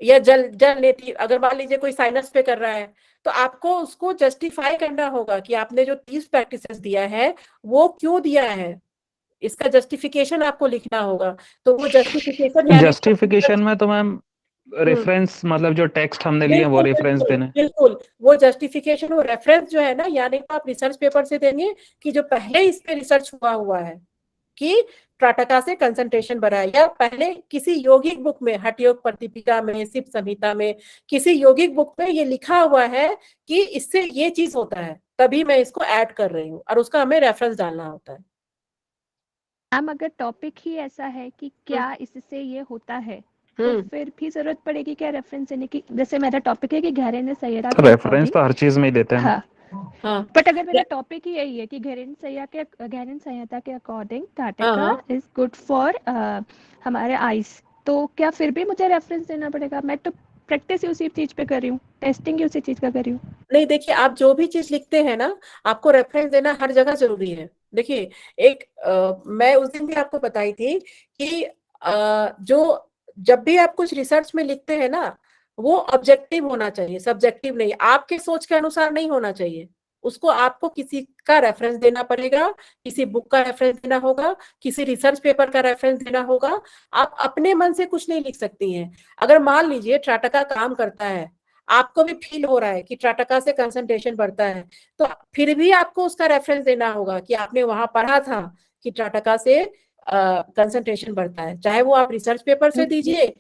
या जल नेती, अगर मान लीजिए कोई साइनस पे कर रहा है, तो आपको उसको जस्टिफाई करना होगा कि आपने जो 30 प्रैक्टिसेस दिया है वो क्यों दिया है। इसका जस्टिफिकेशन आपको लिखना होगा। तो वो जस्टिफिकेशन यानी जस्टिफिकेशन में तो मैम रेफरेंस मतलब जो टेक्स्ट हमने लिए वो बिल्कुल रेफरेंस बिल्कुल देना है। बिल्कुल, वो जस्टिफिकेशन वो रेफरेंस जो है ना, यानी आप रिसर्च पेपर से देंगे कि जो पहले इस पे रिसर्च हुआ है कि त्राटका से कंसंट्रेशन बढ़ा है, या पहले किसी यौगिक बुक में, हठयोग प्रतिपिका में, सिप संहिता में, किसी यौगिक बुक में ये लिखा हुआ है कि इससे ये चीज होता है, तभी मैं इसको ऐड कर रही हूँ, और उसका हमें रेफरेंस डालना होता है। मैम अगर टॉपिक ही ऐसा है कि क्या इससे ये होता है, तो फिर भी जरूरत पड़ेगी क्या रेफरेंस देने की? जैसे मेरा टॉपिक है कि घेरेंद्र सैयरा के रेफरेंस अकॉर्डिंग, तो हर चीज में ही देते हैं। हाँ हाँ, बट अगर मेरा टॉपिक ही यही है कि घेरेंद्र संहिता के अकॉर्डिंग त्राटका हाँ। इज गुड फॉर हमारे आइस, तो क्या फिर भी मुझे रेफरेंस देना पड़ेगा? मैं तो प्रैक्टिस ही उसी चीज पे कर रही हूँ, टेस्टिंग ही उसी चीज का कर रही हूँ। नहीं देखिए, आप जो भी चीज लिखते हैं ना, आपको रेफरेंस देना हर जगह जरूरी है। देखिए मैं उस दिन भी आपको बताई थी कि जो जब भी आप कुछ रिसर्च में लिखते हैं ना, वो ऑब्जेक्टिव होना चाहिए, सब्जेक्टिव नहीं, आपके सोच के अनुसार नहीं होना चाहिए। उसको आपको किसी का रेफरेंस देना पड़ेगा, किसी बुक का रेफरेंस देना होगा, किसी रिसर्च पेपर का रेफरेंस देना होगा। आप अपने मन से कुछ नहीं लिख सकती हैं। अगर मान लीजिए त्राटका काम करता है, आपको भी फील हो रहा है कि त्राटका से कंसंट्रेशन बढ़ता है, तो फिर भी आपको उसका रेफरेंस देना होगा कि आपने वहां पढ़ा था कि त्राटका से कंसंट्रेशन बढ़ता है। चाहे वो आप रिसर्च पेपर से दीजिए,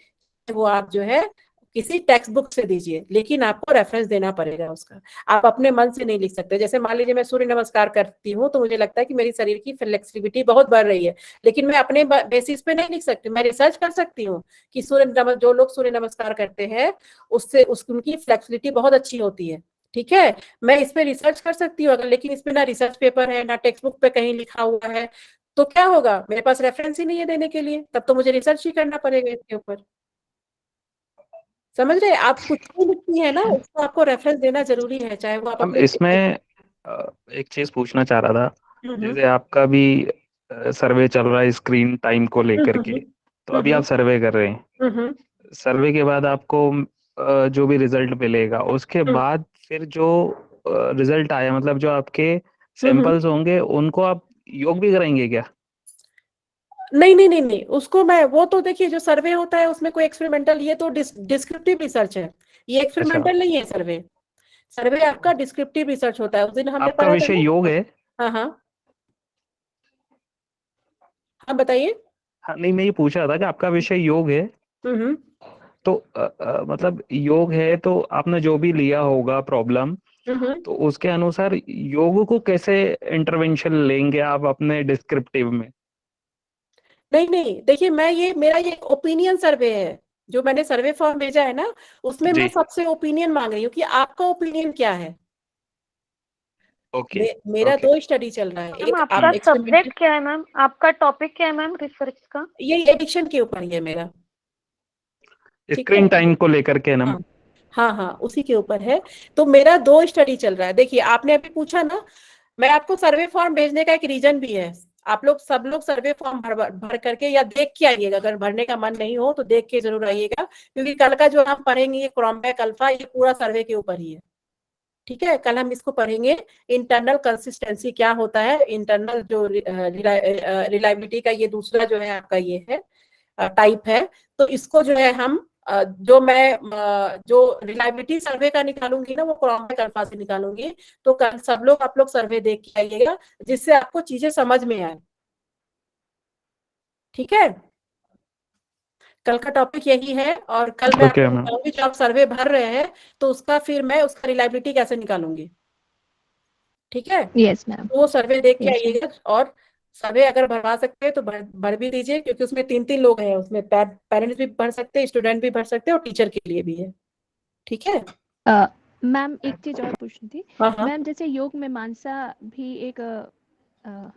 वो आप जो है किसी टेक्स्ट बुक से दीजिए, लेकिन आपको रेफरेंस देना पड़ेगा उसका। आप अपने मन से नहीं लिख सकते। जैसे मान लीजिए मैं सूर्य नमस्कार करती हूँ, तो मुझे लगता है कि मेरी शरीर की फ्लेक्सिबिलिटी बहुत बढ़ रही है, लेकिन मैं अपने बेसिस पे नहीं लिख सकती। मैं रिसर्च कर सकती हूँ कि जो लोग सूर्य नमस्कार करते हैं उससे उनकी फ्लेक्सिबिलिटी बहुत अच्छी होती है, ठीक है, मैं इस पे रिसर्च कर सकती हूँ। अगर लेकिन इसमें ना रिसर्च पेपर है, ना टेक्स्ट बुक पे कहीं लिखा हुआ है, तो क्या होगा? मेरे पास रेफरेंस ही नहीं है देने के लिए, तब तो मुझे रिसर्च ही करना पड़ेगा इसके ऊपर। समझ रहे? आप कुछ भी लिखती है ना, उसको आपको रेफरेंस देना जरूरी है, चाहे वो आप अब अपने इसमें एक चीज पूछना चाह रहा था, हम्म जैसे आपका भी सर्वे चल रहा है स्क्रीन टाइम को लेकर के, तो अभी आप सर्वे कर रहे हैं, हम्म सर्वे के बाद आपको जो भी रिजल्ट मिलेगा उसके बाद फिर जो रिजल्ट आया, मतलब जो आपके सैंपल्स होंगे उनको आप योग भी कराएंगे क्या? नहीं नहीं नहीं नहीं, उसको मैं, वो तो देखिए जो सर्वे होता है उसमें कोई एक्सपेरिमेंटल, ये तो डिस्क्रिप्टिव रिसर्च है, ये एक्सपेरिमेंटल नहीं है। सर्वे सर्वे आपका डिस्क्रिप्टिव रिसर्च होता है। उस दिन हमने आपका पढ़ा था विषय ना। योग है? हाँ हाँ हाँ, बताइए। हाँ, नहीं मैं ये पूछ रहा था कि आपका विषय योग है, हम्म तो मतलब योग है तो आपने जो भी लिया होगा प्रॉब्लम, हम्म तो उसके अनुसार योग को कैसे इंटरवेंशन लेंगे आप अपने डिस्क्रिप्टिव में? नहीं नहीं, देखिए मेरा ये ओपिनियन सर्वे है। जो मैंने सर्वे फॉर्म भेजा है ना, उसमें मैं जी, सबसे ओपिनियन मांग रही हूँ कि आपका ओपिनियन क्या है। ओके मेरा ओके। 2 स्टडी चल रहा है, मैम एक आपका आप एक्सपेरिमेंटल, सब्जेक्ट क्या है मैम? आपका टॉपिक क्या है मैम रिसर्च का? ये एडिक्शन के ऊपर ही है मेरा, ठीक है। स्क्रीन टाइम को लेकर के ना? हाँ हाँ हाँ, उसी के ऊपर है। तो मेरा 2 स्टडी चल रहा है। देखिए आपने अभी पूछा ना, मैं आपको सर्वे फॉर्म भेजने का एक रीजन भी है। आप लोग सब लोग सर्वे फॉर्म भर करके या देख के आइएगा, अगर भरने का मन नहीं हो तो देख के जरूर आइएगा, क्योंकि कल का जो हम पढ़ेंगे ये क्रॉम्बैक अल्फा, ये पूरा सर्वे के ऊपर ही है, ठीक है। कल हम इसको पढ़ेंगे, इंटरनल कंसिस्टेंसी क्या होता है, इंटरनल जो रिलायबिलिटी का ये दूसरा जो है आपका ये है टाइप है। तो इसको जो है हम जो रिलायबिलिटी सर्वे का निकालूंगी ना, वो क्रॉम्बैक अल्फा से निकालूंगी। तो कल सब लोग आप लोग सर्वे देख के आइएगा, जिससे आपको चीजें समझ में आए, ठीक है। कल का टॉपिक यही है, और कल मैं ओके आपको मैम। बताऊंगी जो आप सर्वे भर रहे हैं, तो उसका फिर मैं उसका रिलायबिलिटी कैसे निकालूंगी, ठीक है। यस मैम, तो वो सर्वे देख के यस मैम। आइएगा, और सर्वे अगर भरवा सकते हैं तो भर भी दीजिए, क्योंकि उसमें 3 लोग हैं, उसमें पेरेंट्स भी भर सकते हैं, स्टूडेंट भी भर सकते हैं, और टीचर के लिए भी है, ठीक है। मैम एक चीज और पूछनी थी। हाँ हाँ, मैम जैसे योग मीमांसा भी एक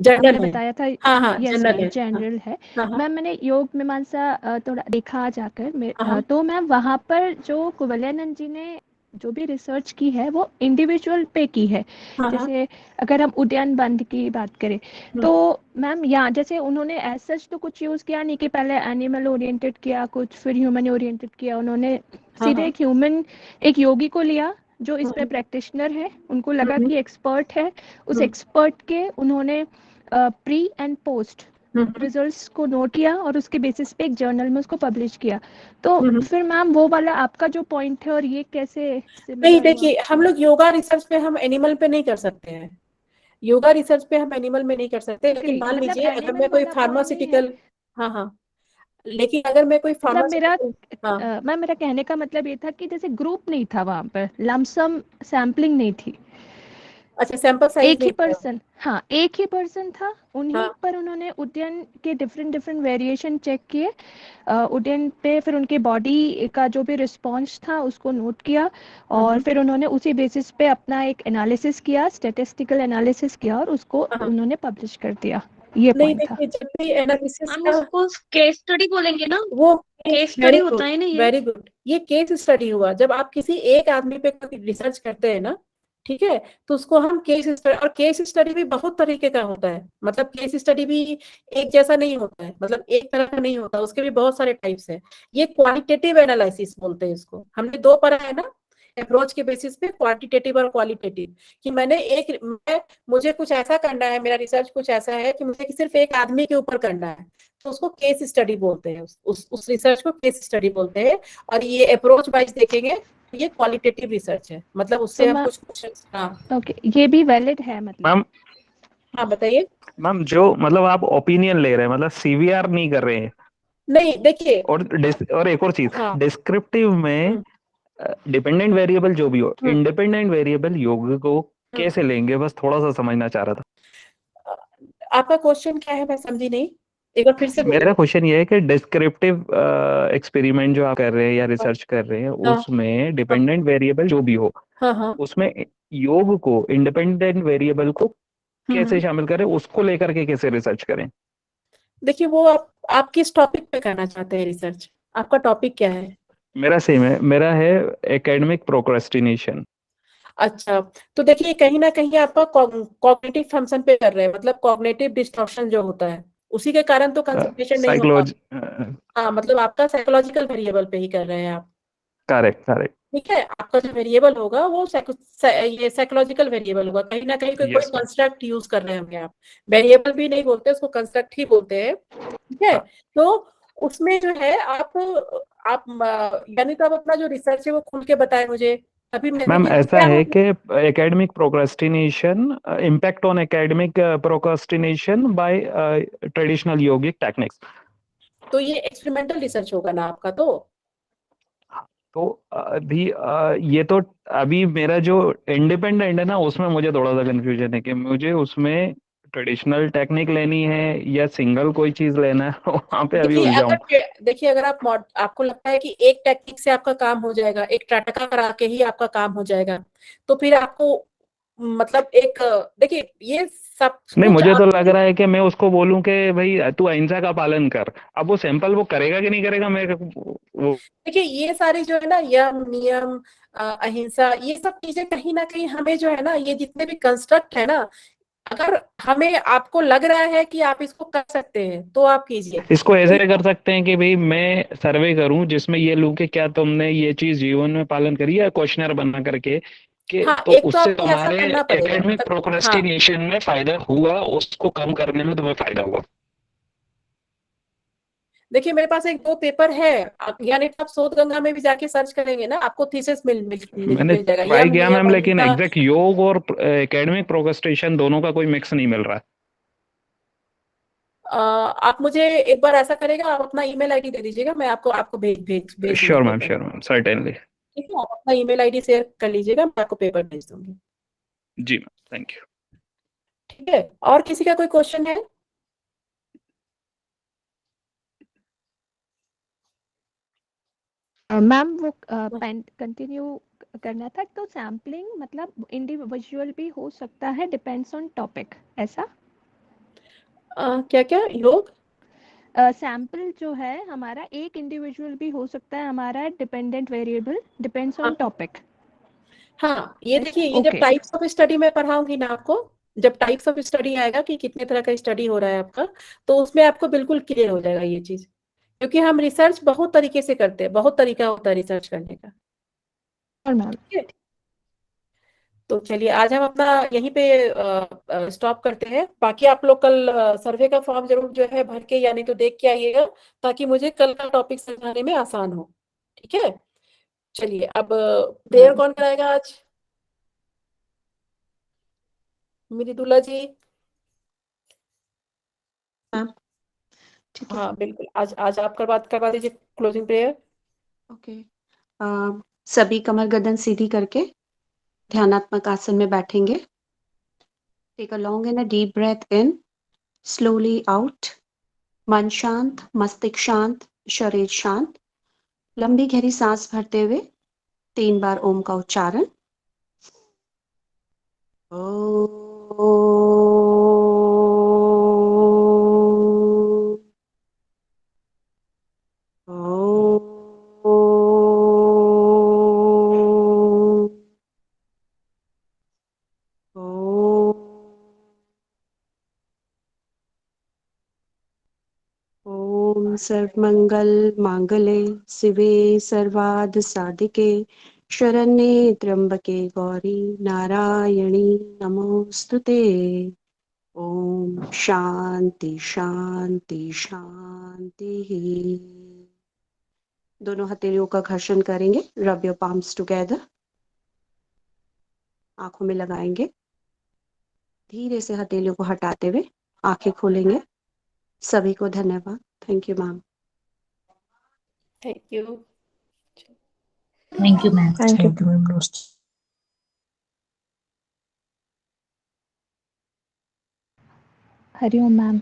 जनरल आपने है। बताया था, हाँ हाँ, यस जनरल मैम है। हाँ जनरल है। हाँ हाँ मैम मैंने योग मीमांसा थोड़ा देखा जाकर हाँ तो मैम वहाँ पर जो कुवलयानंद जी ने जो भी रिसर्च की है वो इंडिविजुअल पे की है। हाँ हाँ जैसे अगर हम उद्यान बंद की बात करें तो मैम यहाँ जैसे उन्होंने एज सच तो कुछ यूज किया नहीं कि पहले एनिमल ओरिएंटेड किया कुछ, फिर ह्यूमन ओरिएंटेड किया। उन्होंने सीधे एक ह्यूमन, एक योगी को लिया जो इस पे प्रैक्टिशनर है, उनको लगा कि एक्सपर्ट है, उस एक्सपर्ट के उन्होंने प्री एंड पोस्ट रिजल्ट्स को नोट किया और उसके बेसिस पे एक जर्नल में उसको पब्लिश किया। तो फिर मैम वो वाला आपका जो पॉइंट है और ये कैसे नहीं सिमिलर हुआ? देखिए, हम लोग योगा रिसर्च पे हम एनिमल पे नहीं कर सकते हैं, योगा रिसर्च पे हम एनिमल में नहीं कर सकते। लेकिन मान मतलब लीजिए अगर एनिमल मैं कोई वाला पॉइंट नहीं है। फार्मास्यूटिकल, हाँ हाँ, लेकिन अगर मैं कोई मतलब मेरा फार्मास्यूटिकल, हाँ मैम मेरा कहने का मतलब ये था कि जैसे ग्रुप नहीं था वहाँ पर, लमसम सैम्पलिंग नहीं थी, अच्छा सैंपल साइज एक ही नहीं था। पर्सन, हाँ एक ही पर्सन था, उन्हीं हाँ पर उन्होंने उड्डयन के डिफरेंट वेरिएशन चेक किए, उड्डयन पे फिर उनके बॉडी का जो भी रिस्पॉन्स था उसको नोट किया और फिर उन्होंने उसी बेसिस पे अपना एक एनालिसिस किया, स्टैटिस्टिकल एनालिसिस किया और उसको उन्होंने पब्लिश कर दिया। ये नहीं पॉइंट था। देखिए, जब भी एनालिसिस हम का इसको केस स्टडी बोलेंगे ना, वो केस स्टडी वेरी होता गुड, है ना ये। वेरी गुड, ये केस स्टडी हुआ। जब आप किसी एक आदमी पे रिसर्च करते हैं ना, ठीक है, तो उसको हम केस स्टडी, और केस स्टडी भी बहुत तरीके का होता है, मतलब केस स्टडी भी एक जैसा नहीं होता है, मतलब एक तरह का नहीं होता, उसके भी बहुत सारे टाइप्स हैं। ये क्वालिटेटिव एनालिसिस बोलते हैं इसको, हमने दो पढ़ा है ना अप्रोच के बेसिस पे, क्वांटिटेटिव और क्वालिटेटिव, कि मुझे कुछ ऐसा करना है, मेरा रिसर्च कुछ ऐसा है कि मुझे सिर्फ एक आदमी के ऊपर करना है, तो उसको केस स्टडी बोलते हैं, उस रिसर्च को केस स्टडी बोलते हैं। और ये अप्रोच वाइज देखेंगे तो ये क्वालिटेटिव रिसर्च है, मतलब उससे तो हम मैम कुछ हाँ ओके, ये भी वैलिड है मतलब? मैम हाँ बताइए। मैम जो मतलब आप ओपिनियन ले रहे हैं, मतलब सीवीआर नहीं कर रहे हैं। नहीं देखिए, और एक और चीज, हाँ डिस्क्रिप्टिव में डिपेंडेंट वेरिएबल जो भी हो, हम्म, इंडिपेंडेंट वेरिएबल योग को कैसे लेंगे, बस थोड़ा सा समझना चाह रहा था। आपका क्वेश्चन क्या है, मैं समझी नहीं, एक बार फिर से मेरा बोलिए। क्वेश्चन ये है कि डिस्क्रिप्टिव एक्सपेरिमेंट जो आप कर रहे हैं या रिसर्च कर रहे हैं, हाँ उसमें डिपेंडेंट वेरिएबल जो भी हो, हाँ हाँ उसमें योग को, इंडिपेंडेंट वेरिएबल को कैसे शामिल करें, उसको लेकर के कैसे रिसर्च करें? देखिए, वो आप किस टॉपिक पे करना चाहते हैं रिसर्च, आपका टॉपिक क्या है? मेरा सेम है, मेरा है एकेडमिक प्रोक्रेस्टिनेशन। अच्छा, तो देखिए कहीं ना कहीं आपका कॉग्निटिव फंक्शन पे कर रहे हैं, मतलब कॉग्निटिव डिस्टॉर्शन जो होता है उसी के कारण तो कंसंट्रेशन नहीं होता। साइकोलॉजी। हाँ, मतलब आपका साइकोलॉजिकल वेरिएबल पे ही कर रहे हैं आप, करेक्ट करेक्ट। ठीक है। आपका जो वेरिएबल होगा वो ये साइकोलॉजिकल वेरिएबल होगा, कहीं ना कहीं कोई यस मैम। कंस्ट्रक्ट यूज कर रहे होंगे आप, वेरिएबल भी नहीं बोलते उसको, कंस्ट्रक्ट ही बोलते हैं, ठीक है। तो उसमें जो है यानी तो आप अपना जो रिसर्च है वो खुल के बताएं मुझे, अभी मैं मैम देखिए ऐसा क्या है होता कि academic procrastination, impact on academic procrastination by traditional योगिक टेक्निक्स। तो ये एक्सपेरिमेंटल रिसर्च होगा ना आपका तो अभी ये तो अभी मेरा जो इंडिपेंडेंट है ना, उसमें मुझे थोड़ा सा कंफ्यूजन है कि मुझे उसमें ट्रेडिशनल टेक्निक लेनी है या सिंगल कोई चीज लेना है। वहां पे अभी उलझा हूँ। देखिए अगर आपको लगता है कि एक टेक्निक से आपका काम हो जाएगा, एक टटका करा के ही आपका काम हो जाएगा, तो फिर आपको मतलब एक देखिए ये सब नहीं, कुछ मुझे तो आप लग रहा है कि मैं उसको बोलूं कि भाई तू अहिंसा का पालन कर। अब वो सैंपल वो करेगा कि नहीं करेगा, मैं वो देखिए ये सारी जो है ना यम नियम अहिंसा, ये सब चीजें कहीं ना कहीं हमें जो है ना, ये जितने भी कंस्ट्रक्ट है ना, अगर हमें आपको लग रहा है कि आप इसको कर सकते हैं तो आप कीजिए। इसको ऐसे कर सकते हैं कि भाई मैं सर्वे करूं जिसमें ये लूं कि क्या तुमने ये चीज जीवन में पालन करी है, क्वेश्चनर बना करके कि हाँ, तो एक तो उससे आपको ऐसा तुम्हारे करना पड़ेगा, एकेडमिक मतलब हाँ प्रोक्रेस्टिनेशन में फायदा हुआ, उसको कम करने में तुम्हें फायदा हुआ। देखिए मेरे पास एक दो पेपर है, यानी आप शोध गंगा में भी जाके सर्च करेंगे ना, आपको थीसिस मैंने मिल जाएगा, ट्राई यम किया नियम मैम, लेकिन अहिंसा। एग्जैक्ट योग और एकेडमिक प्रोक्रेस्टिनेशन दोनों का कोई मिक्स नहीं मिल रहा। आप मुझे एक बार ऐसा करेगा, आप अपना ईमेल आईडी दे दीजिएगा, मैं आपको आपको भेज दूंगी पेपर, श्योर मैम, सर्टेनली। ठीक है। आप अपना ईमेल आईडी शेयर कर लीजिएगा, मैं आपको पेपर भेज दूंगी, जी मैम, थैंक यू। ठीक है। और किसी का कोई क्वेश्चन है? मैम वो कंटिन्यू करना था, तो सैम्पलिंग मतलब इंडिविजुअल भी हो सकता है, डिपेंड्स ऑन टॉपिक, ऐसा? क्या क्या योग सैंपल जो है हमारा एक इंडिविजुअल भी हो सकता है हमारा, dependent variable, depends on topic. हाँ, ये देखिए, ये जब ओके। टाइप्स ऑफ स्टडी में पढ़ाऊंगी ना आपको, जब टाइप्स ऑफ स्टडी आएगा कि कितने तरह का स्टडी हो रहा है आपका, तो उसमें आपको बिल्कुल क्लियर हो जाएगा ये चीज, क्योंकि हम रिसर्च बहुत तरीके से करते हैं, बहुत तरीका होता है रिसर्च करने का, और मैम ठीक है। तो चलिए आज हम अपना यहीं पे स्टॉप करते हैं। बाकी आप लोग कल सर्वे का फॉर्म जरूर जो है भर के या नहीं तो देख के आइएगा, ताकि मुझे कल का टॉपिक समझाने में आसान हो। ठीक है, चलिए अब प्रेयर कौन कराएगा आज? मृदुला जी। ठीक है। हाँ बिल्कुल, आज आज आप करवा दीजिए क्लोजिंग प्रेयर। ओके। सभी कमर गर्दन सीधी करके ध्यानात्मक आसन में बैठेंगे। Take a long and a deep breath in, slowly out. मन शांत, मस्तिष्क शांत, शरीर शांत। लंबी गहरी सांस भरते हुए 3 बार ओम का उच्चारण। ओम सर्वमंगल मांगले शिवे सर्वार्थ साधिके शरण्ये त्र्यंबके गौरी नारायणी नमोस्तुते। ओम शांति शांति शांति। दोनों हथेलियों का घर्षण करेंगे। Rub your palms together. आंखों में लगाएंगे। धीरे से हथेलियों को हटाते हुए आंखें खोलेंगे। सभी को धन्यवाद। Thank you ma'am. Thank you. Thank you ma'am. Thank you. Hariom ma'am.